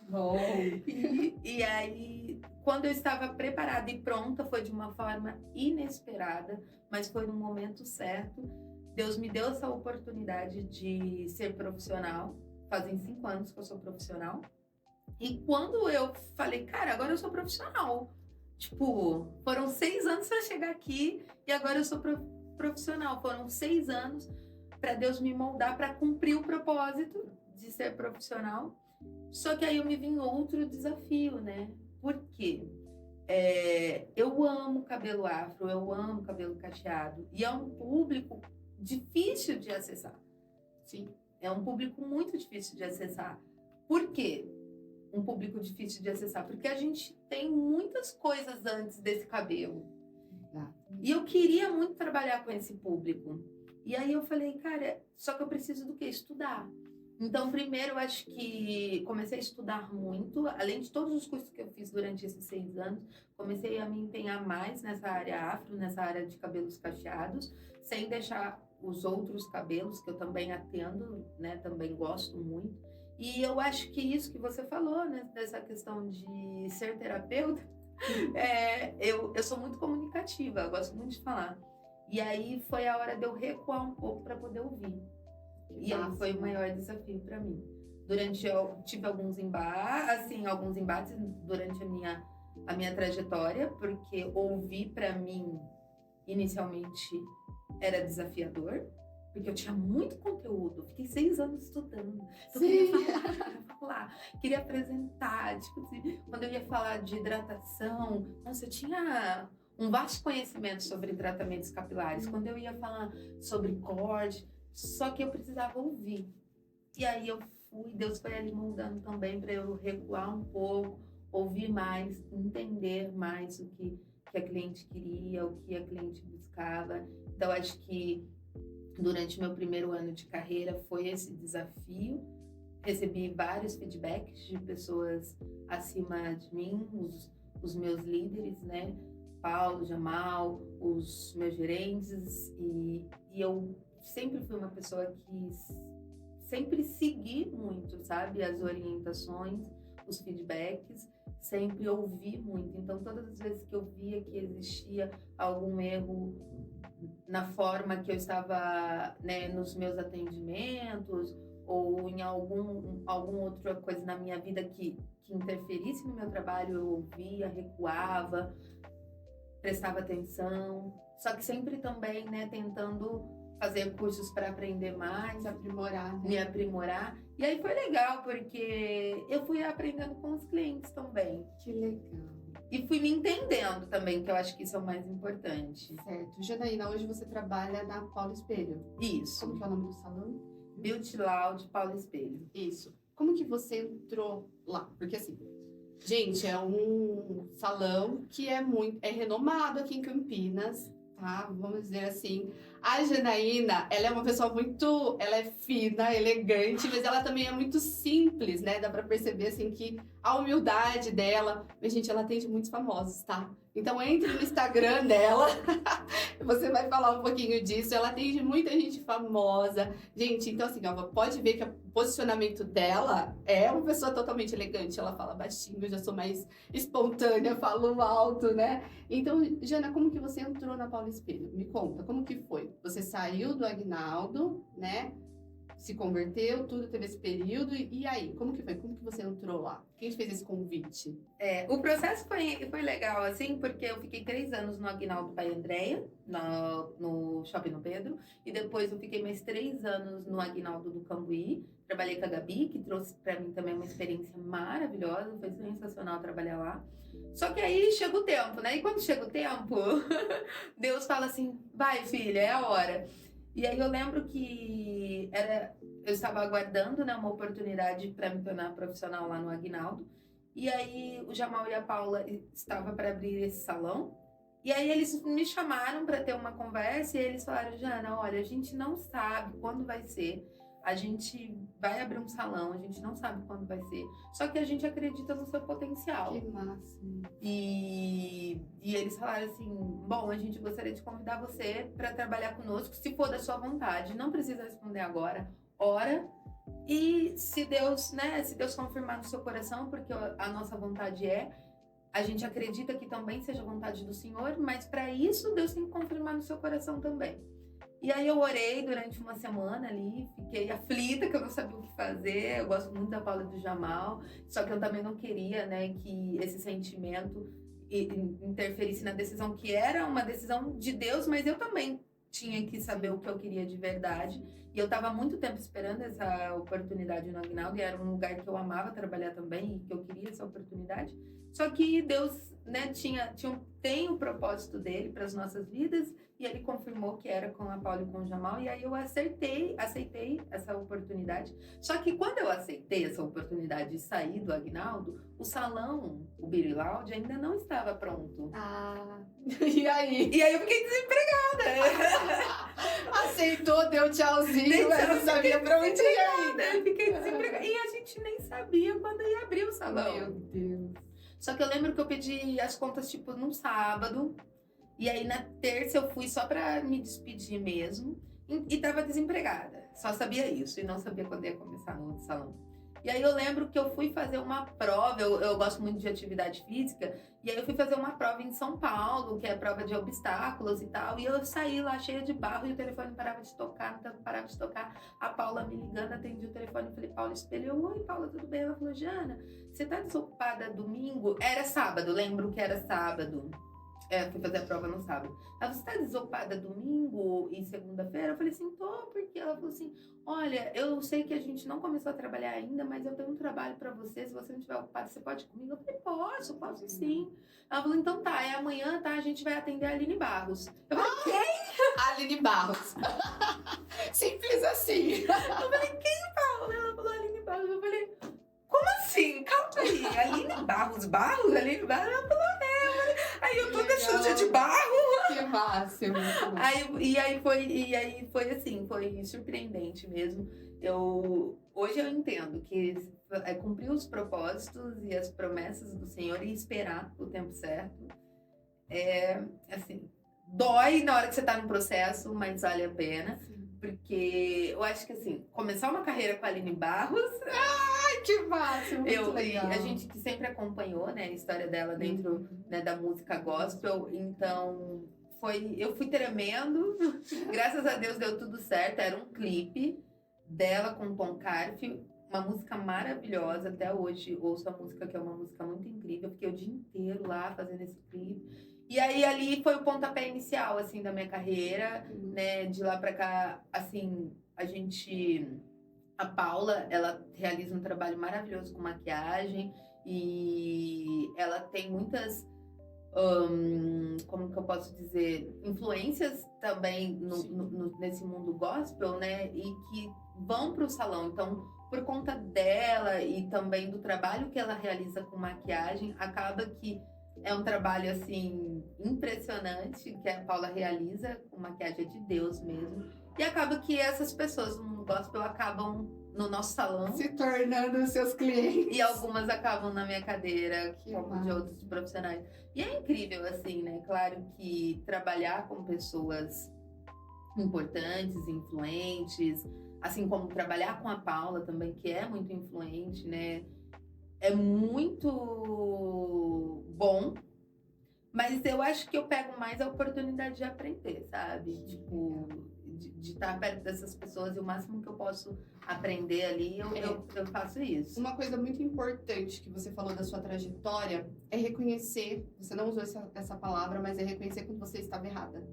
Bom. E aí, quando eu estava preparada e pronta, foi de uma forma inesperada, mas foi no momento certo. Deus me deu essa oportunidade de ser profissional. Fazem 5 anos que eu sou profissional. E quando eu falei, cara, agora eu sou profissional. Tipo, foram 6 anos para chegar aqui e agora eu sou profissional. Foram 6 anos para Deus me moldar para cumprir o propósito de ser profissional. Só que aí eu me vi em outro desafio, né? Por quê? Eu amo cabelo afro, eu amo cabelo cacheado. E é um público difícil de acessar. Sim. É um público muito difícil de acessar. Por quê? Um público difícil de acessar? Porque a gente tem muitas coisas antes desse cabelo. E eu queria muito trabalhar com esse público. E aí eu falei, cara, só que eu preciso do quê? Estudar. Então, primeiro, eu acho que comecei a estudar muito, além de todos os cursos que eu fiz durante esses 6 anos, comecei a me empenhar mais nessa área afro, nessa área de cabelos cacheados, sem deixar os outros cabelos, que eu também atendo, né, também gosto muito. E eu acho que isso que você falou, né, dessa questão de ser terapeuta, eu sou muito comunicativa, eu gosto muito de falar. E aí foi a hora de eu recuar um pouco para poder ouvir. E aí foi o maior desafio para mim. tive alguns embates durante a minha trajetória, porque ouvir para mim inicialmente era desafiador, porque eu tinha muito conteúdo, fiquei 6 anos estudando, eu queria falar, queria apresentar, tipo assim, quando eu ia falar de hidratação, nossa, eu tinha um vasto conhecimento sobre tratamentos capilares, quando eu ia falar sobre corte, só que eu precisava ouvir. E aí Deus foi ali moldando também para eu recuar um pouco, ouvir mais, entender mais o que a cliente queria, o que a cliente buscava. Então, acho que durante meu primeiro ano de carreira foi esse desafio. Recebi vários feedbacks de pessoas acima de mim, os meus líderes, né? Paulo, Jamal, os meus gerentes, e eu sempre fui uma pessoa que sempre segui muito, sabe? As orientações, os feedbacks, sempre ouvi muito. Então, todas as vezes que eu via que existia algum erro na forma que eu estava, né, nos meus atendimentos ou em alguma outra coisa na minha vida que interferisse no meu trabalho, eu ouvia, recuava, prestava atenção, só que sempre também, né, tentando fazer cursos para aprender mais, me aprimorar. E aí foi legal, porque eu fui aprendendo com os clientes também. Que legal. E fui me entendendo também, que eu acho que isso é o mais importante. Certo. Janaína, hoje você trabalha na Paulo Espelho. Isso. Como que é o nome do salão? Beauty Lounge Paulo Espelho. Isso. Como que você entrou lá? Porque assim, gente, é um salão que é renomado aqui em Campinas, tá? Vamos dizer assim. A Janaína, ela é uma pessoa ela é fina, elegante, mas ela também é muito simples, né? Dá pra perceber, assim, que a humildade dela... Mas, gente, ela atende muitos famosos, tá? Então, entre no Instagram dela, você vai falar um pouquinho disso. Ela atende muita gente famosa. Gente, então, assim, ó, pode ver que o posicionamento dela é uma pessoa totalmente elegante. Ela fala baixinho, eu já sou mais espontânea, falo alto, né? Então, Jana, como que você entrou na Paulo Espelho? Me conta, como que foi? Você saiu do Aguinaldo, né? Se converteu, tudo teve esse período. E aí, como que foi? Como que você entrou lá? Quem te fez esse convite? O processo foi legal, assim, porque eu fiquei 3 anos no Aguinaldo Pai Andréia, no Shopping no Pedro. E depois eu fiquei mais 3 anos no Aguinaldo do Cambuí. Trabalhei com a Gabi, que trouxe pra mim também uma experiência maravilhosa. Foi sensacional trabalhar lá. Só que aí chega o tempo, né? E quando chega o tempo, Deus fala assim, vai filha, é a hora. E aí eu lembro que eu estava aguardando, né, uma oportunidade para me tornar profissional lá no Aguinaldo. E aí o Jamal e a Paula estavam para abrir esse salão. E aí eles me chamaram para ter uma conversa e eles falaram, Jana, olha, a gente não sabe quando vai ser. A gente vai abrir um salão, a gente não sabe quando vai ser. Só que a gente acredita no seu potencial. Que massa. E eles falaram assim, bom, a gente gostaria de convidar você para trabalhar conosco, se for da sua vontade. Não precisa responder agora, ora. E se Deus, né, se Deus confirmar no seu coração, porque a nossa vontade a gente acredita que também seja a vontade do Senhor, mas para isso Deus tem que confirmar no seu coração também. E aí eu orei durante uma semana ali, fiquei aflita, que eu não sabia o que fazer. Eu gosto muito da Paula e do Jamal, só que eu também não queria, né, que esse sentimento interferisse na decisão, que era uma decisão de Deus, mas eu também tinha que saber o que eu queria de verdade. E eu estava muito tempo esperando essa oportunidade no Aguinaldo, e era um lugar que eu amava trabalhar também, e que eu queria essa oportunidade. Só que Deus, né, tem o propósito dele para as nossas vidas, e ele confirmou que era com a Paula e com o Jamal, e aí eu aceitei essa oportunidade. Só que quando eu aceitei essa oportunidade de sair do Aguinaldo, o salão, o Beauty Lounge, ainda não estava pronto. E aí? E aí eu fiquei desempregada. Aceitou, deu tchauzinho, mas não sabia pra onde ir ainda. Eu fiquei desempregada. E a gente nem sabia quando ia abrir o salão. Meu Deus. Só que eu lembro que eu pedi as contas, tipo, num sábado. E aí, na terça, eu fui só pra me despedir mesmo. E tava desempregada. Só sabia isso. E não sabia quando ia começar no outro salão. E aí eu lembro que eu fui fazer uma prova, eu gosto muito de atividade física, e aí eu fui fazer uma prova em São Paulo, que é a prova de obstáculos e tal, e eu saí lá cheia de barro e o telefone não parava de tocar, não parava de tocar. A Paula me ligando, atendi o telefone, falei, Paula, espelhou, oi Paula, tudo bem? Ela falou, Jana, você tá desocupada domingo? Era sábado, lembro que era sábado. Fui fazer a prova no sábado. Ela falou, você tá desocupada domingo e segunda-feira? Eu falei assim, tô, porque ela falou assim, olha, eu sei que a gente não começou a trabalhar ainda, mas eu tenho um trabalho pra você, se você não estiver ocupado, você pode ir comigo? Eu falei, posso sim. Ela falou, então tá, é amanhã, tá, a gente vai atender a Aline Barros. Eu falei, quem? Aline Barros. Simples assim. Eu falei, quem, Paula? Ela falou, Aline Barros. Eu falei, como assim? Calma aí, Aline Barros? Aline Barros? Ela falou, aí eu tô deixando de barro. Que máximo. E aí foi assim, foi surpreendente mesmo. Hoje eu entendo que cumprir os propósitos e as promessas do Senhor e esperar o tempo certo assim, dói na hora que você tá no processo, mas vale a pena. Porque eu acho que assim, começar uma carreira com a Aline Barros. Ai, que máximo! Muito legal. A gente que sempre acompanhou, né, a história dela dentro, né, da música gospel, então eu fui tremendo. Graças a Deus deu tudo certo. Era um clipe dela com Tom Carf, uma música maravilhosa. Até hoje ouço a música, que é uma música muito incrível. Fiquei o dia inteiro lá fazendo esse clipe. E aí ali foi o pontapé inicial, assim, da minha carreira, né? De lá pra cá, assim, a Paula, ela realiza um trabalho maravilhoso com maquiagem e ela tem muitas, como que eu posso dizer, influências também nesse mundo gospel, né? E que vão pro salão. Então, por conta dela e também do trabalho que ela realiza com maquiagem, acaba que é um trabalho, assim, impressionante que a Paula realiza com maquiagem de Deus mesmo. E acaba que essas pessoas no mundo gospel acabam no nosso salão. Se tornando seus clientes. E algumas acabam na minha cadeira, como de massa. outros profissionais. E é incrível, assim, né? Claro que trabalhar com pessoas importantes, influentes, assim como trabalhar com a Paula também, que é muito influente, né? É muito bom, mas eu acho que eu pego mais a oportunidade de aprender, sabe? Tipo, de estar perto dessas pessoas e o máximo que eu posso aprender ali, eu faço isso. Uma coisa muito importante que você falou da sua trajetória é reconhecer, você não usou essa palavra, mas é reconhecer quando você estava errada.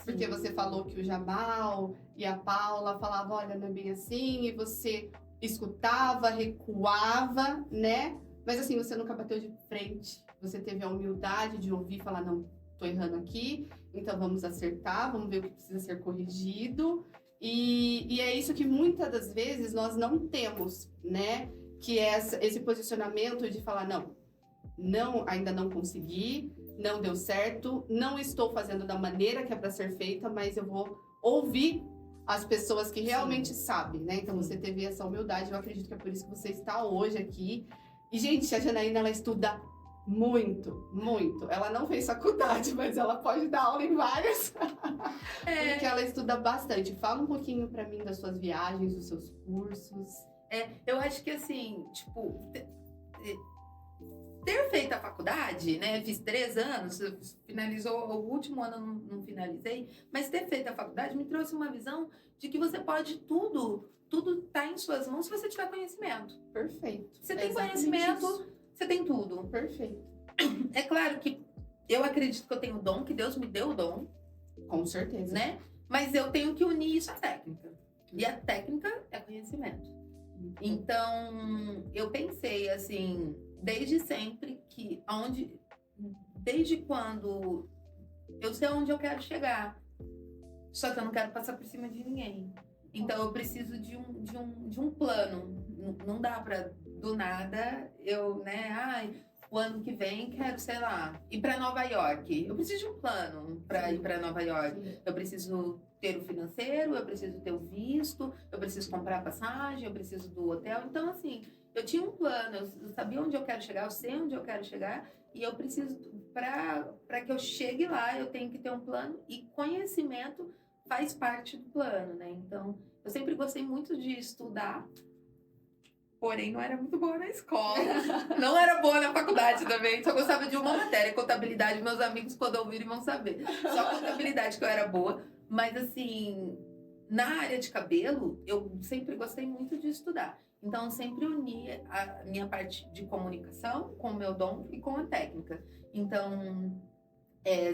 Porque você falou que o Jamal e a Paula falavam, olha, não é bem assim, e você escutava, recuava, né? Mas assim, você nunca bateu de frente. Você teve a humildade de ouvir e falar, não, tô errando aqui, então vamos acertar, vamos ver o que precisa ser corrigido. E é isso que muitas das vezes nós não temos, né? Que é esse posicionamento de falar, não, ainda não consegui, não deu certo, não estou fazendo da maneira que é para ser feita, mas eu vou ouvir as pessoas que realmente sabem, né? Então você teve essa humildade, eu acredito que é por isso que você está hoje aqui. E, gente, a Janaína, ela estuda muito, muito. Ela não fez faculdade, mas ela pode dar aula em várias. Porque ela estuda bastante. Fala um pouquinho pra mim das suas viagens, dos seus cursos. Eu acho que, assim, tipo, ter feito a faculdade, né? Fiz 3 anos, finalizou o último ano, não finalizei, mas ter feito a faculdade me trouxe uma visão de que você pode tudo tá em suas mãos se você tiver conhecimento. Perfeito. Você tem conhecimento, você tem tudo. Perfeito. É claro que eu acredito que eu tenho o dom, que Deus me deu o dom. Com certeza. Né? Mas eu tenho que unir isso à técnica. E a técnica é conhecimento. Então, eu pensei assim, desde sempre que desde quando eu sei onde eu quero chegar. Só que eu não quero passar por cima de ninguém. Então eu preciso de um plano. Não dá pra, do nada, o ano que vem quero, sei lá, ir pra Nova York. Eu preciso de um plano pra ir pra Nova York. Eu preciso ter o financeiro, eu preciso ter o visto, eu preciso comprar passagem, eu preciso do hotel. Então, assim, eu tinha um plano, eu sabia onde eu quero chegar, eu sei onde eu quero chegar, e eu preciso, para que eu chegue lá, eu tenho que ter um plano, e conhecimento faz parte do plano, né? Então, eu sempre gostei muito de estudar, porém não era muito boa na escola. Não era boa na faculdade também, só gostava de uma matéria, contabilidade. Meus amigos, quando ouvirem, vão saber. Só contabilidade que eu era boa. Mas, assim, na área de cabelo, eu sempre gostei muito de estudar. Então, eu sempre uni a minha parte de comunicação com o meu dom e com a técnica. Então,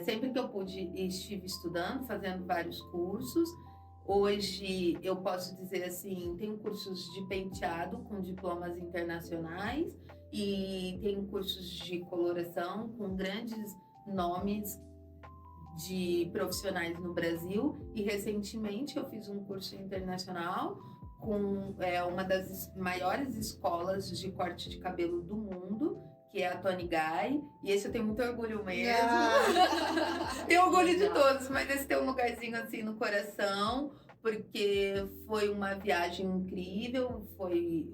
sempre que eu pude, estive estudando, fazendo vários cursos. Hoje, eu posso dizer assim, tenho cursos de penteado com diplomas internacionais e tenho cursos de coloração com grandes nomes de profissionais no Brasil. E recentemente eu fiz um curso internacional com uma das maiores escolas de corte de cabelo do mundo, que é a Tony Guy, e esse eu tenho muito orgulho mesmo. Tenho orgulho de todos, mas esse tem um lugarzinho assim no coração, porque foi uma viagem incrível, foi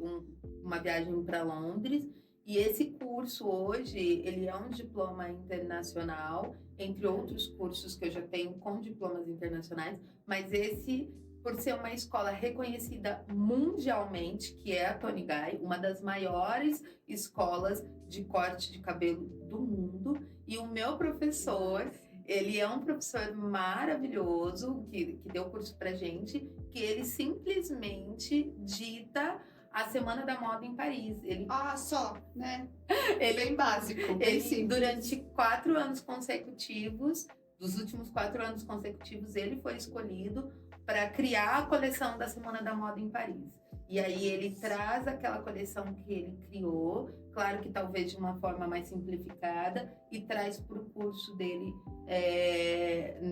uma viagem para Londres, e esse curso hoje, ele é um diploma internacional, entre outros cursos que eu já tenho com diplomas internacionais, mas esse, por ser uma escola reconhecida mundialmente, que é a Tony Guy, uma das maiores escolas de corte de cabelo do mundo, e o meu professor, ele é um professor maravilhoso, que deu curso pra gente, que ele simplesmente dita a Semana da Moda em Paris. Só, né? Ele, Bem básico, bem ele simples. durante 4 anos consecutivos, dos últimos 4 anos consecutivos, ele foi escolhido para criar a coleção da Semana da Moda em Paris. E aí ele traz aquela coleção que ele criou, claro que talvez de uma forma mais simplificada, e traz para o curso dele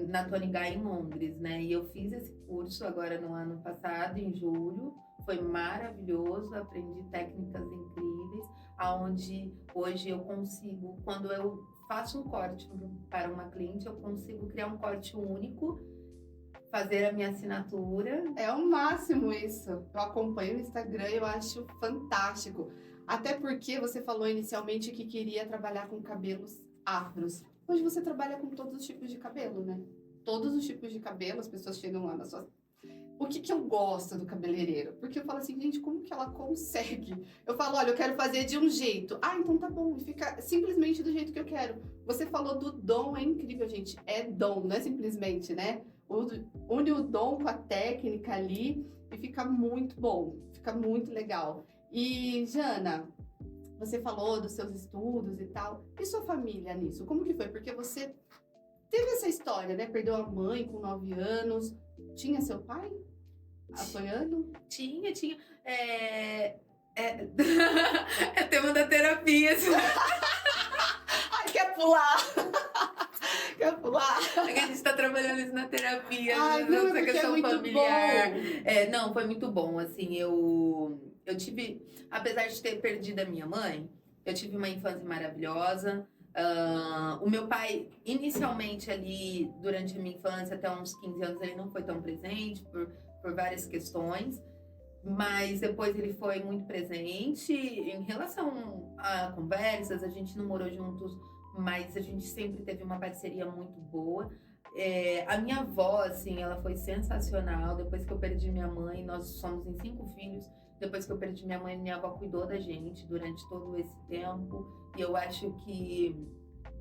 na Tony Guy em Londres, né? E eu fiz esse curso agora no ano passado, em julho, foi maravilhoso, aprendi técnicas incríveis, aonde hoje eu consigo, quando eu faço um corte para uma cliente, eu consigo criar um corte único, fazer a minha assinatura. É o máximo isso. Eu acompanho no Instagram e eu acho fantástico. Até porque você falou inicialmente que queria trabalhar com cabelos afros. Hoje você trabalha com todos os tipos de cabelo, né? Todos os tipos de cabelo, as pessoas chegam lá na sua... O que eu gosto do cabeleireiro? Porque eu falo assim, gente, como que ela consegue? Eu falo, olha, eu quero fazer de um jeito. Ah, então tá bom. E fica simplesmente do jeito que eu quero. Você falou do dom, é incrível, gente. É dom, não é simplesmente, né? Une o dom com a técnica ali e fica muito bom, fica muito legal. E, Jana, você falou dos seus estudos e tal. E sua família nisso? Como que foi? Porque você teve essa história, né? Perdeu a mãe com 9 anos. Tinha seu pai apoiando? Tinha. É tema da terapia. Ai, quer pular! Quer pular? A gente tá trabalhando isso na terapia, Não, essa é questão muito familiar. bom. Não, foi muito bom. Assim, eu tive, apesar de ter perdido a minha mãe, eu tive uma infância maravilhosa. O meu pai, inicialmente ali, durante a minha infância, até uns 15 anos, ele não foi tão presente por várias questões. Mas depois ele foi muito presente em relação a conversas. A gente não morou juntos, mas a gente sempre teve uma parceria muito boa. A minha avó, assim, ela foi sensacional. Depois que eu perdi minha mãe, nós somos em 5 filhos. Depois que eu perdi minha mãe, minha avó cuidou da gente durante todo esse tempo. E eu acho que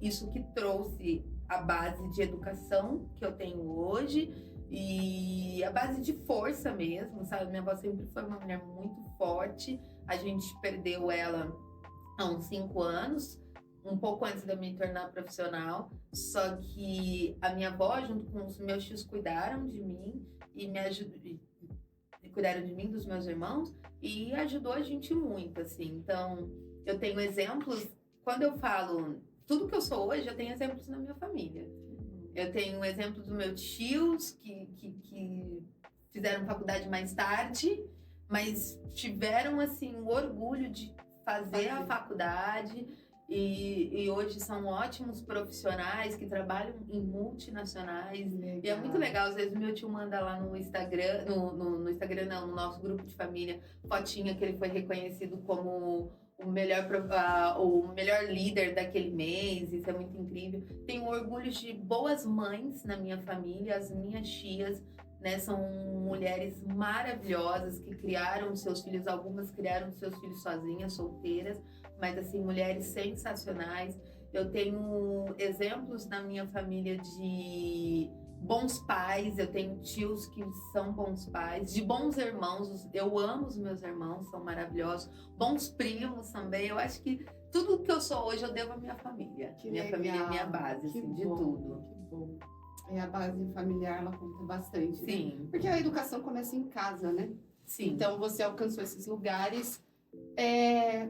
isso que trouxe a base de educação que eu tenho hoje e a base de força mesmo, sabe? Minha avó sempre foi uma mulher muito forte. A gente perdeu ela há uns 5 anos, um pouco antes de eu me tornar profissional. Só que a minha avó, junto com os meus tios, cuidaram de mim e me cuidaram de mim, dos meus irmãos, e ajudou a gente muito, assim. Então, eu tenho exemplos, quando eu falo tudo que eu sou hoje, eu tenho exemplos na minha família. Eu tenho um exemplo dos meus tios que fizeram faculdade mais tarde, mas tiveram, assim, o orgulho de fazer a faculdade e hoje são ótimos profissionais que trabalham em multinacionais. Legal. E é muito legal, às vezes meu tio manda lá no Instagram, no Instagram não, no nosso grupo de família, fotinha que ele foi reconhecido como o melhor líder daquele mês. Isso é muito incrível. Tenho orgulho de boas mães na minha família, as minhas tias, né? São mulheres maravilhosas que criaram seus filhos, algumas criaram seus filhos sozinhas, solteiras, mas assim, mulheres sensacionais. Eu tenho exemplos na minha família de bons pais, eu tenho tios que são bons pais, de bons irmãos, eu amo os meus irmãos, são maravilhosos, bons primos também. Eu acho que tudo que eu sou hoje eu devo à minha família. Que minha legal. família é minha base, Que assim, de bom, tudo. Que bom. É, a base familiar, ela conta bastante. Né? Sim, Porque a educação começa em casa, né? sim. Então, você alcançou esses lugares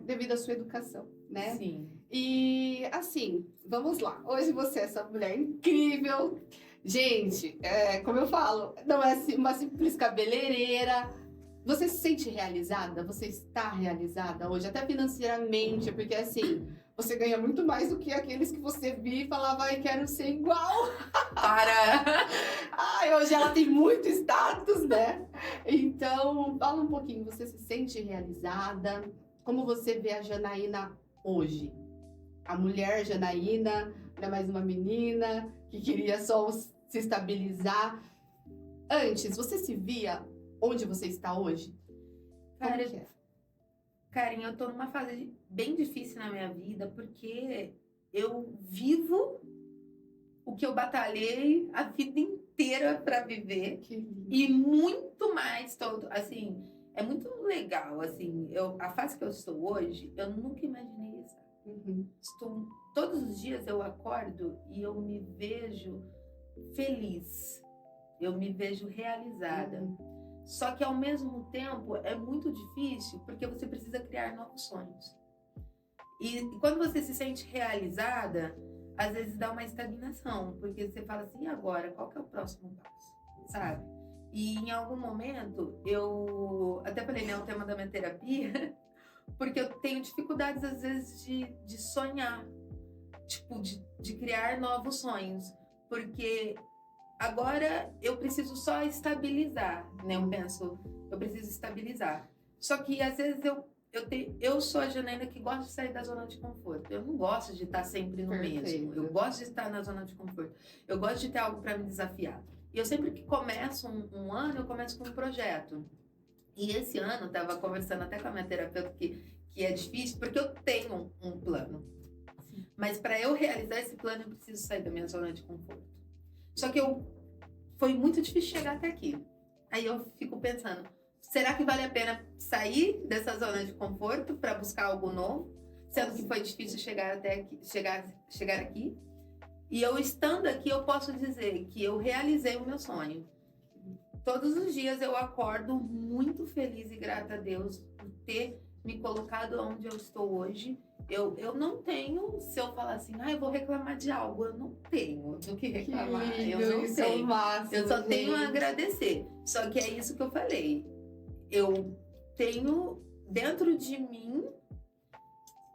devido à sua educação, né? Sim. E, assim, vamos lá. Hoje você é essa mulher incrível. Gente, como eu falo, não é uma simples cabeleireira. Você se sente realizada? Você está realizada hoje, até financeiramente? Porque, assim, você ganha muito mais do que aqueles que você via e falava, ai, quero ser igual. Para! Ai, hoje ela tem muito status, né? Então, fala um pouquinho, você se sente realizada? Como você vê a Janaína hoje? A mulher Janaína, não é mais uma menina que queria só se estabilizar. Antes, você se via onde você está hoje? Como Cara, que é? Karen, eu tô numa fase bem difícil na minha vida, porque eu vivo o que eu batalhei a vida inteira para viver. Que lindo. E muito mais, todo, assim, é muito legal, assim, a fase que eu estou hoje, eu nunca imaginei estar. Uhum. Todos os dias eu acordo e eu me vejo feliz, eu me vejo realizada. Uhum. Só que ao mesmo tempo é muito difícil porque você precisa criar novos sonhos. E quando você se sente realizada, às vezes dá uma estagnação, porque você fala assim, e agora? Qual que é o próximo passo? Sabe? E em algum momento, eu até falei, né, o tema da minha terapia, porque eu tenho dificuldades às vezes de sonhar, tipo, de criar novos sonhos, porque agora eu preciso só estabilizar, né? Eu penso, eu preciso estabilizar. Só que às vezes eu sou a Janaína que gosta de sair da zona de conforto. Eu não gosto de estar sempre no mesmo. Eu gosto de estar na zona de conforto. Eu gosto de ter algo para me desafiar. E eu sempre que começo um ano, eu começo com um projeto. E esse ano, eu estava conversando até com a minha terapeuta que é difícil, porque eu tenho um plano. Mas para eu realizar esse plano, eu preciso sair da minha zona de conforto. Só que foi muito difícil chegar até aqui. Aí eu fico pensando, será que vale a pena sair dessa zona de conforto para buscar algo novo? Sendo que foi difícil chegar até aqui, chegar aqui. E eu estando aqui, eu posso dizer que eu realizei o meu sonho. Todos os dias eu acordo muito feliz e grata a Deus por ter me colocado onde eu estou hoje. Eu não tenho, se eu falar assim, eu vou reclamar de algo, eu não tenho do que reclamar. Eu não isso é o tenho. máximo, Eu só tenho a gente. agradecer. Só que é isso que eu falei. Eu tenho dentro de mim,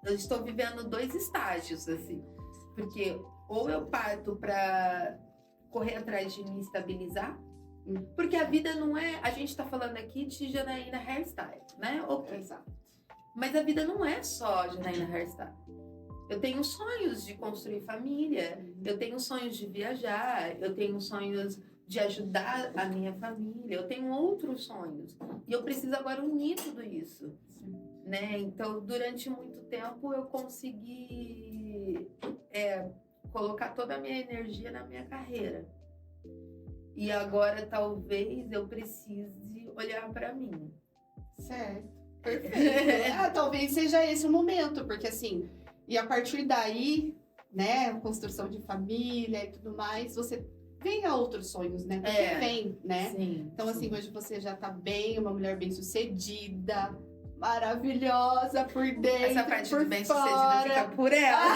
eu estou vivendo 2 estágios, assim. Porque ou eu parto para correr atrás de me estabilizar, porque a vida não é. A gente tá falando aqui de Janaína Hairstyle, né? Ok. Exato. Mas a vida não é só Janaína Hairstyle. Eu tenho sonhos de construir família, eu tenho sonhos de viajar, eu tenho sonhos de ajudar a minha família, eu tenho outros sonhos. E eu preciso agora unir tudo isso. Né? Então, durante muito tempo, eu consegui colocar toda a minha energia na minha carreira. E agora, talvez, eu precise olhar para mim. Certo. Perfeito. Talvez seja esse o momento, porque assim, e a partir daí, né, construção de família e tudo mais, você vem a outros sonhos, né? Porque vem, né? Sim, então, assim, hoje você já tá bem, uma mulher bem-sucedida, maravilhosa por dentro, essa parte por de bem-sucedida fica por ela.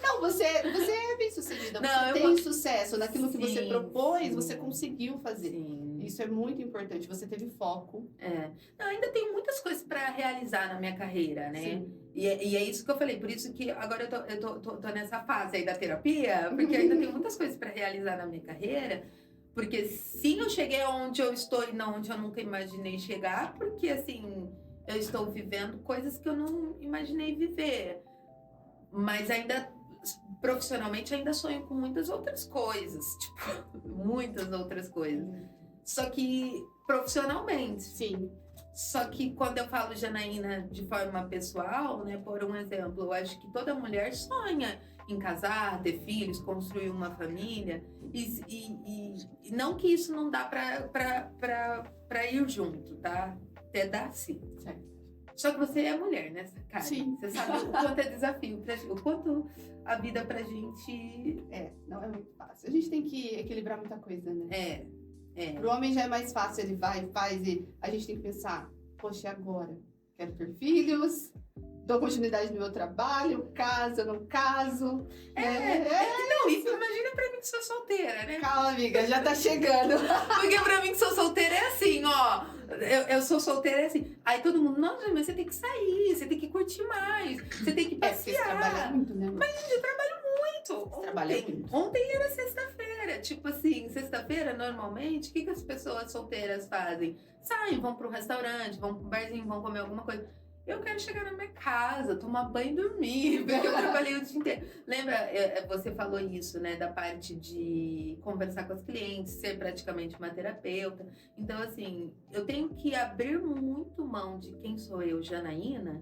Não, você é bem-sucedida, você tem sucesso naquilo que você propôs, você conseguiu fazer. Sim. Isso é muito importante, você teve foco. Não, ainda tenho muitas coisas para realizar na minha carreira, né? Sim. E é isso que eu falei, por isso que agora eu tô nessa fase aí da terapia, porque ainda tenho muitas coisas para realizar na minha carreira, porque sim, eu cheguei onde eu estou e não onde eu nunca imaginei chegar, porque assim, eu estou vivendo coisas que eu não imaginei viver, mas ainda profissionalmente ainda sonho com muitas outras coisas, tipo, muitas outras coisas. Só que profissionalmente. Sim. Só que quando eu falo Janaína de forma pessoal, né, por um exemplo, eu acho que toda mulher sonha em casar, ter filhos, construir uma família, e não que isso não dá pra ir junto, tá? Até dá sim. Certo. Só que você é mulher, né, cara? Sim. Você sabe o quanto é desafio, o quanto a vida pra gente Não é muito fácil. A gente tem que equilibrar muita coisa, né? é. Pro homem já é mais fácil, ele vai, faz, e a gente tem que pensar, poxa, e agora? Quero ter filhos, dou continuidade no meu trabalho, caso, não caso. Não, isso imagina pra mim que sou solteira, né? Calma, amiga, já tá chegando. Porque pra mim que sou solteira é assim, ó. Eu sou solteira é assim. Aí todo mundo, nossa, mas você tem que sair, você tem que curtir mais, você tem que Porque você trabalha passear. muito, né? Mas eu trabalho muito. Você trabalha muito. Ontem era sexta-feira. Tipo assim, sexta-feira, normalmente, o que as pessoas solteiras fazem? Saem, vão pro restaurante, vão pro barzinho, vão comer alguma coisa. Eu quero chegar na minha casa, tomar banho e dormir, porque eu trabalhei o dia inteiro. Lembra, você falou isso, né, da parte de conversar com as clientes, ser praticamente uma terapeuta. Então, assim, eu tenho que abrir muito mão de quem sou eu, Janaína,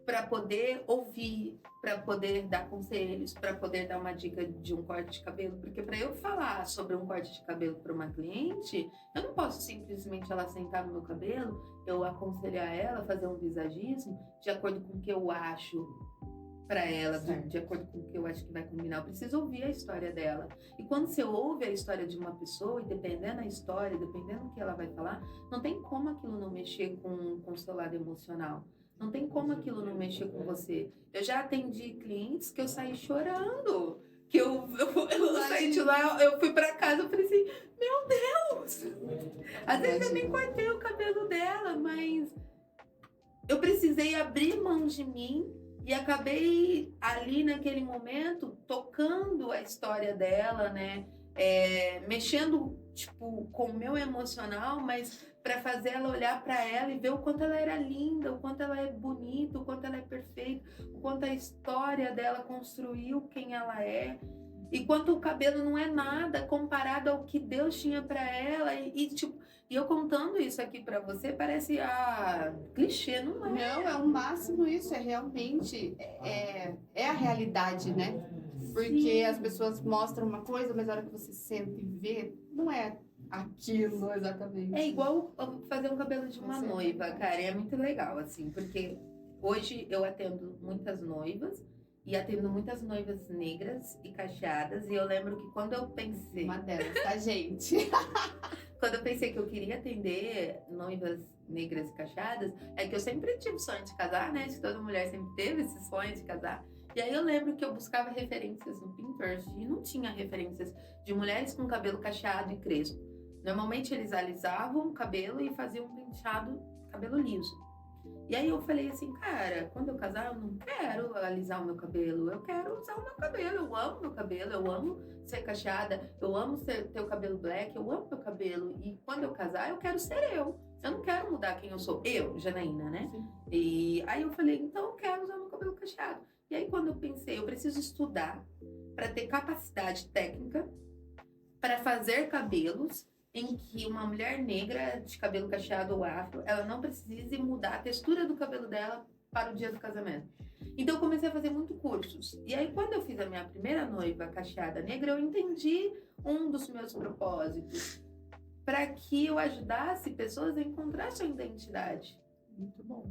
para poder ouvir, para poder dar conselhos, para poder dar uma dica de um corte de cabelo, porque para eu falar sobre um corte de cabelo para uma cliente, eu não posso simplesmente ela sentar no meu cabelo, eu aconselhar ela, fazer um visagismo de acordo com o que eu acho para ela, de acordo com o que eu acho que vai combinar. Eu preciso ouvir a história dela. E quando você ouve a história de uma pessoa, e dependendo da história, dependendo do que ela vai falar, não tem como aquilo não mexer com o seu lado emocional. Não tem como aquilo não mexer com você. Eu já atendi clientes que eu saí chorando. Que eu saí de lá, eu fui pra casa, eu falei assim, meu Deus! Às vezes eu nem cortei o cabelo dela, mas eu precisei abrir mão de mim e acabei ali naquele momento tocando a história dela, né? Mexendo, tipo, com o meu emocional, mas para fazer ela olhar para ela e ver o quanto ela era linda, o quanto ela é bonita, o quanto ela é perfeita, o quanto a história dela construiu quem ela é. E quanto o cabelo não é nada comparado ao que Deus tinha para ela. Tipo, e eu contando isso aqui para você, parece clichê, não é? Não, é o máximo isso, é realmente, é a realidade, né? Porque Sim. as pessoas mostram uma coisa, mas a hora que você sente e vê, não é aquilo exatamente. É igual fazer um cabelo de uma Essa é a noiva, verdade. cara. É muito legal, assim, porque hoje eu atendo muitas noivas e atendo muitas noivas negras e cacheadas. E eu lembro que quando eu pensei, Uma delas, tá, gente? quando eu pensei que eu queria atender noivas negras e cacheadas, é que eu sempre tive sonho de casar, né? Acho que toda mulher sempre teve esse sonho de casar. E aí eu lembro que eu buscava referências no Pinterest e não tinha referências de mulheres com cabelo cacheado e crespo. Normalmente eles alisavam o cabelo e faziam um penteado cabelo liso. E aí eu falei assim, cara, quando eu casar eu não quero alisar o meu cabelo, eu quero usar o meu cabelo, eu amo meu cabelo, eu amo ser cacheada, eu amo ter o cabelo black, eu amo meu cabelo. E quando eu casar eu quero ser eu não quero mudar quem eu sou, eu, Janaína, né? Sim. E aí eu falei, então eu quero usar meu cabelo cacheado. E aí quando eu pensei, eu preciso estudar para ter capacidade técnica para fazer cabelos em que uma mulher negra de cabelo cacheado ou afro, ela não precise mudar a textura do cabelo dela para o dia do casamento. Então eu comecei a fazer muito cursos. E aí quando eu fiz a minha primeira noiva cacheada negra, eu entendi um dos meus propósitos para que eu ajudasse pessoas a encontrar sua identidade. Muito bom.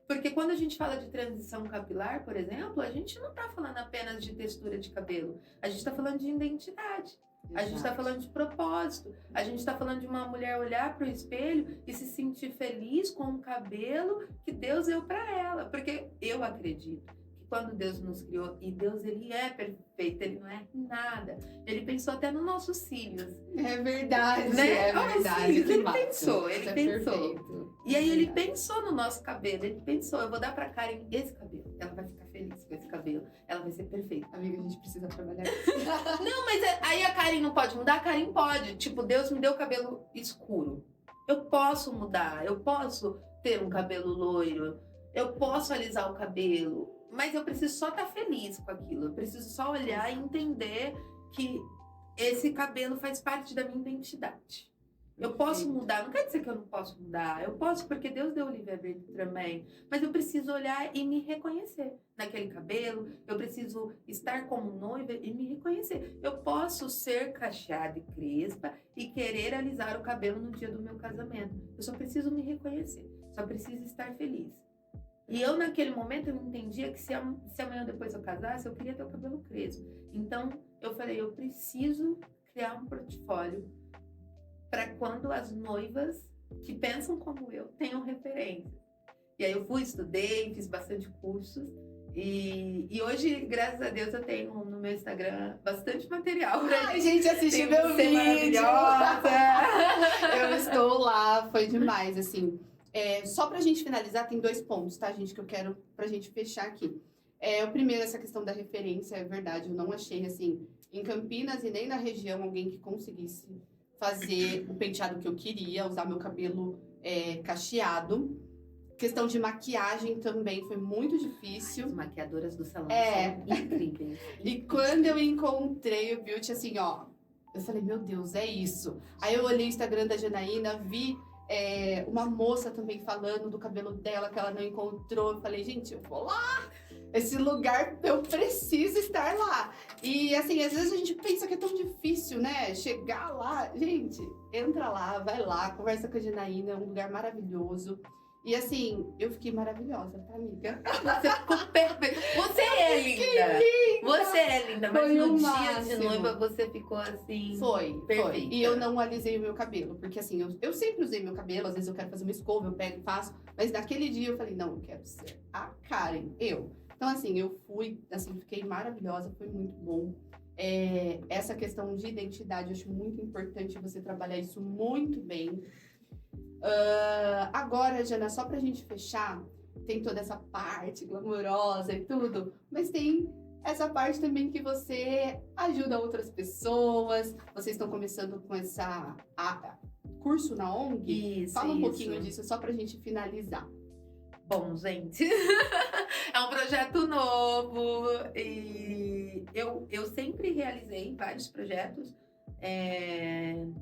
Porque quando a gente fala de transição capilar, por exemplo, a gente não está falando apenas de textura de cabelo. A gente está falando de identidade. A gente está falando de propósito. A gente está falando de uma mulher olhar para o espelho e se sentir feliz com o cabelo que Deus deu para ela. Porque eu acredito que quando Deus nos criou, e Deus ele é perfeito, ele não é nada. Ele pensou até nos nossos cílios. É verdade, Né? é verdade. Cílios, Que ele massa. pensou, ele Isso é pensou. perfeito. E aí ele Verdade. pensou no nosso cabelo, ele pensou, eu vou dar pra Karen esse cabelo, ela vai ficar feliz com esse cabelo, ela vai ser perfeita. Amiga, a gente precisa trabalhar. Não, mas aí a Karen não pode mudar? A Karen pode. Tipo, Deus me deu cabelo escuro. Eu posso mudar, eu posso ter um cabelo loiro. eu posso alisar o cabelo, mas eu preciso só estar feliz com aquilo. Eu preciso só olhar e entender que esse cabelo faz parte da minha identidade. Eu posso mudar, não quer dizer que eu não posso mudar. Eu posso porque Deus deu o livre-arbítrio também. Mas eu preciso olhar e me reconhecer naquele cabelo. Eu preciso estar como noiva e me reconhecer. Eu posso ser cacheada e crespa e querer alisar o cabelo no dia do meu casamento. Eu só preciso me reconhecer. Só preciso estar feliz. E eu, naquele momento, eu entendia que se amanhã ou depois eu casasse, eu queria ter o cabelo crespo. Então, eu falei, eu preciso criar um portfólio para quando as noivas que pensam como eu tenham referências. E aí eu fui, estudei, fiz bastante cursos. E hoje, graças a Deus, eu tenho no meu Instagram bastante material. Ai, gente, assiste meu vídeo. Maravilhosa. Eu estou lá, foi demais, assim. Só pra gente finalizar, tem 2 pontos, tá, gente, que eu quero pra gente fechar aqui. O primeiro, essa questão da referência, é verdade, eu não achei, assim, em Campinas e nem na região alguém que conseguisse fazer o penteado que eu queria, usar meu cabelo cacheado. Questão de maquiagem também foi muito difícil. As maquiadoras do salão são incríveis. E quando eu encontrei o Beauty, assim, ó, eu falei, meu Deus, é isso. Aí eu olhei o Instagram da Janaína, vi uma moça também falando do cabelo dela, que ela não encontrou. Eu falei, gente, eu vou lá. Esse lugar, eu preciso estar lá. E, assim, às vezes a gente pensa que é tão difícil, né? Chegar lá. Gente, entra lá, vai lá, conversa com a Janaína, é um lugar maravilhoso. E, assim, eu fiquei maravilhosa, tá, amiga? Você ficou perfeita. Você é linda. Você é linda, mas Foi no o dia máximo. de noiva você ficou assim... Foi. Perfeita. E eu não alisei o meu cabelo, porque assim, eu sempre usei meu cabelo, às vezes eu quero fazer uma escova, eu pego e faço, mas naquele dia eu falei, não, eu quero ser a Karen, eu. Então assim, eu fui, assim, fiquei maravilhosa, foi muito bom. Essa questão de identidade, eu acho muito importante você trabalhar isso muito bem. Agora, Jana, só pra gente fechar, tem toda essa parte glamourosa e tudo, mas tem essa parte também que você ajuda outras pessoas. Vocês estão começando com curso na ONG? Isso, Fala um pouquinho disso, só pra gente finalizar. Bom, gente, é um projeto novo e eu sempre realizei vários projetos.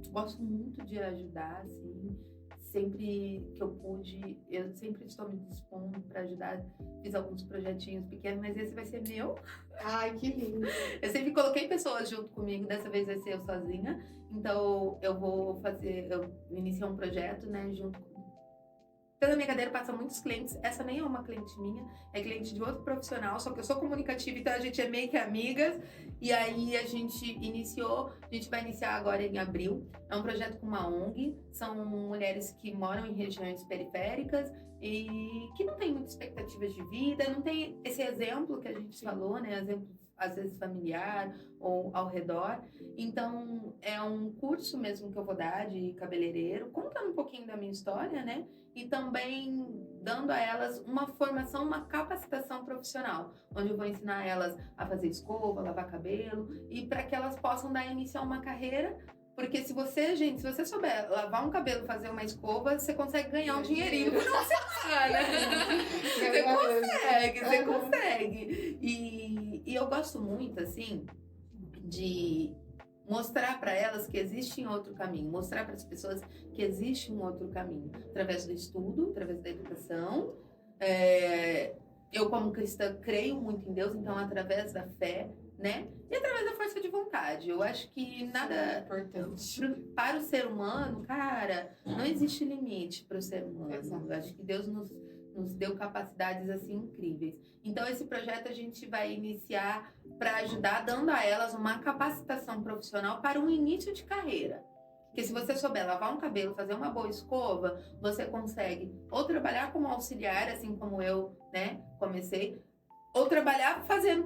Gosto muito de ajudar, assim. Sempre que eu pude, eu sempre estou me dispondo para ajudar. Fiz alguns projetinhos pequenos, mas esse vai ser meu. Ai, que lindo. Eu sempre coloquei pessoas junto comigo, dessa vez vai ser eu sozinha. Então, eu iniciei um projeto, né, junto com... Pela minha cadeira passam muitos clientes. Essa nem é uma cliente minha, é cliente de outro profissional, só que eu sou comunicativa, então a gente é meio que amigas. E aí a gente vai iniciar agora em abril. É um projeto com uma ONG, são mulheres que moram em regiões periféricas e que não têm muitas expectativas de vida, não tem esse exemplo que a gente falou, né? Exemplo às vezes familiar ou ao redor. Então, é um curso mesmo que eu vou dar de cabeleireiro, contando um pouquinho da minha história, né? E também dando a elas uma formação, uma capacitação profissional, onde eu vou ensinar elas a fazer escova, lavar cabelo, e para que elas possam dar início a uma carreira. Porque se você souber lavar um cabelo, fazer uma escova, você consegue ganhar um dinheirinho por uma semana. Você consegue. E eu gosto muito, assim, de mostrar para elas que existe um outro caminho, mostrar para as pessoas que existe um outro caminho, através do estudo, através da educação. Eu, como cristã, creio muito em Deus, então, através da fé, né? E através da força de vontade. Eu acho que nada é importante para o ser humano, cara, não existe limite para o ser humano. Exato. Eu acho que Deus nos deu capacidades assim incríveis. Então esse projeto a gente vai iniciar para ajudar, dando a elas uma capacitação profissional para um início de carreira. Porque se você souber lavar um cabelo, fazer uma boa escova, você consegue ou trabalhar como auxiliar, assim como eu, né, comecei, ou trabalhar fazendo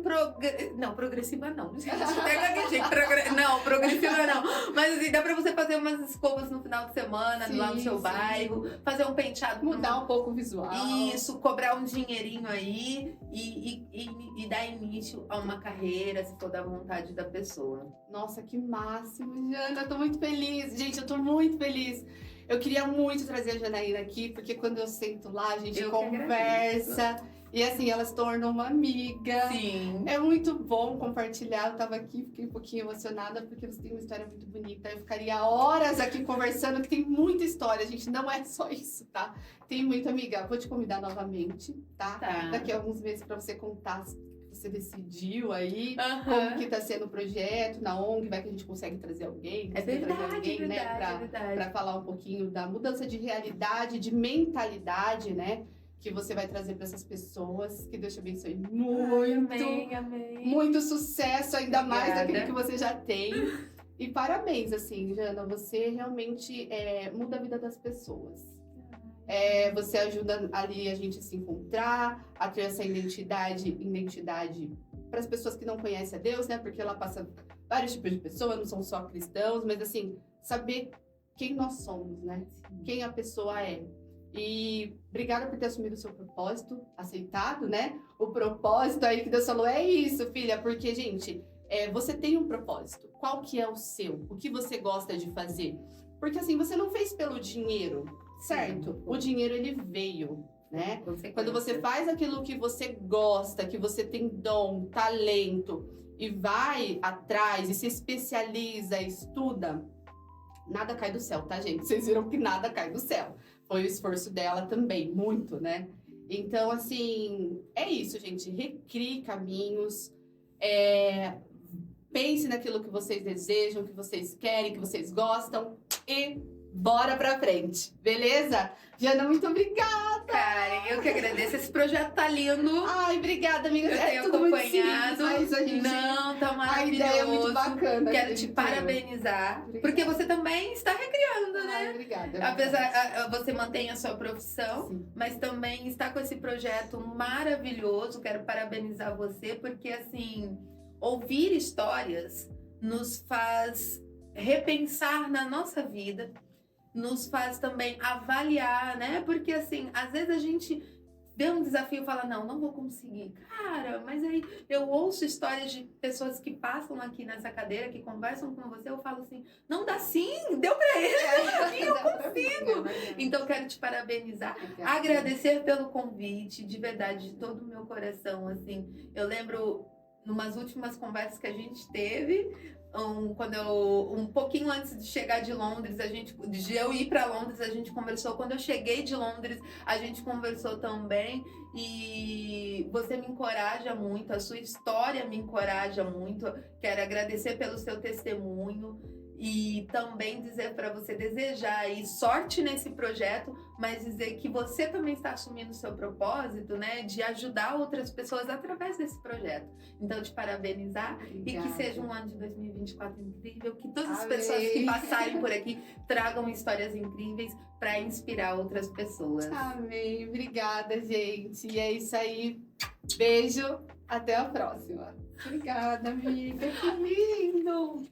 progressiva não. Não, progressiva não. Mas assim, dá pra você fazer umas escovas no final de semana, lá no seu bairro, fazer um penteado. Mudar um pouco o visual. Isso, cobrar um dinheirinho aí e dar início a uma carreira, se for da vontade da pessoa. Nossa, que máximo, Jana. Eu tô muito feliz. Gente, eu tô muito feliz. Eu queria muito trazer a Janaína aqui, porque quando eu sento lá, a gente Eu que conversa. E assim, ela se torna uma amiga. Sim. É muito bom compartilhar. Eu tava aqui, fiquei um pouquinho emocionada, porque você tem uma história muito bonita. Eu ficaria horas aqui conversando, que tem muita história, gente. Não é só isso, tá? Tem muito, amiga. Vou te convidar novamente, tá? Tá. Daqui a alguns meses pra você contar o que você decidiu aí. Aham. Como que tá sendo o projeto, na ONG, vai que a gente consegue trazer alguém. É consegue trazer verdade, alguém, né? verdade, verdade. Pra falar um pouquinho da mudança de realidade, de mentalidade, né? Que você vai trazer para essas pessoas. Que Deus te abençoe muito. Amém, amém. Muito sucesso, ainda mais Obrigada. daquele que você já tem. E parabéns, assim, Jana, você realmente muda a vida das pessoas. Você ajuda ali a gente a se encontrar, a ter essa identidade para as pessoas que não conhecem a Deus, né? Porque lá passa vários tipos de pessoas, não são só cristãos, mas assim, saber quem nós somos, né? Quem a pessoa é. E obrigada por ter assumido o seu propósito, aceitado, né? O propósito aí que Deus falou, é isso, filha, porque, gente, você tem um propósito. Qual que é o seu? O que você gosta de fazer? Porque, assim, você não fez pelo dinheiro, certo? O dinheiro, ele veio, né? Quando você faz aquilo que você gosta, que você tem dom, talento, e vai atrás, e se especializa, estuda, nada cai do céu, tá, gente? Vocês viram que nada cai do céu. Foi o esforço dela também, muito, né? Então, assim, é isso, gente. Recrie caminhos. Pense naquilo que vocês desejam, que vocês querem, que vocês gostam. E bora pra frente, beleza? Jana, muito obrigada! Karen, eu que agradeço. Esse projeto tá lindo. Ai, obrigada, amiga. Eu tenho tudo muito acompanhado. simples, mas a gente... Não, tá A maravilhoso. ideia é muito bacana. Quero te acredito eu. parabenizar, Obrigada. porque você também está recriando, né? Ai, obrigada. Apesar, você mantém a sua profissão, Sim. mas também está com esse projeto maravilhoso. Quero parabenizar você, porque assim, ouvir histórias nos faz repensar na nossa vida, nos faz também avaliar, né? Porque assim, às vezes a gente vê um desafio e fala, não vou conseguir. Cara, mas aí eu ouço histórias de pessoas que passam aqui nessa cadeira, que conversam com você, eu falo assim, não dá sim, deu pra ele, eu consigo. Então quero te parabenizar, agradecer pelo convite, de verdade, de todo o meu coração, assim. Eu lembro, numas últimas conversas que a gente teve, um pouquinho antes de chegar de Londres, de eu ir para Londres, a gente conversou. Quando eu cheguei de Londres, a gente conversou também. E você me encoraja muito, a sua história me encoraja muito. Quero agradecer pelo seu testemunho e também dizer para você desejar aí sorte nesse projeto, mas dizer que você também está assumindo o seu propósito, né, de ajudar outras pessoas através desse projeto. Então, te parabenizar. Obrigada. E que seja um ano de 2024 incrível, que todas as Amém. pessoas que passarem por aqui tragam histórias incríveis para inspirar outras pessoas. Amém. Obrigada, gente. E é isso aí. Beijo. Até a próxima. Obrigada, amiga. Que lindo.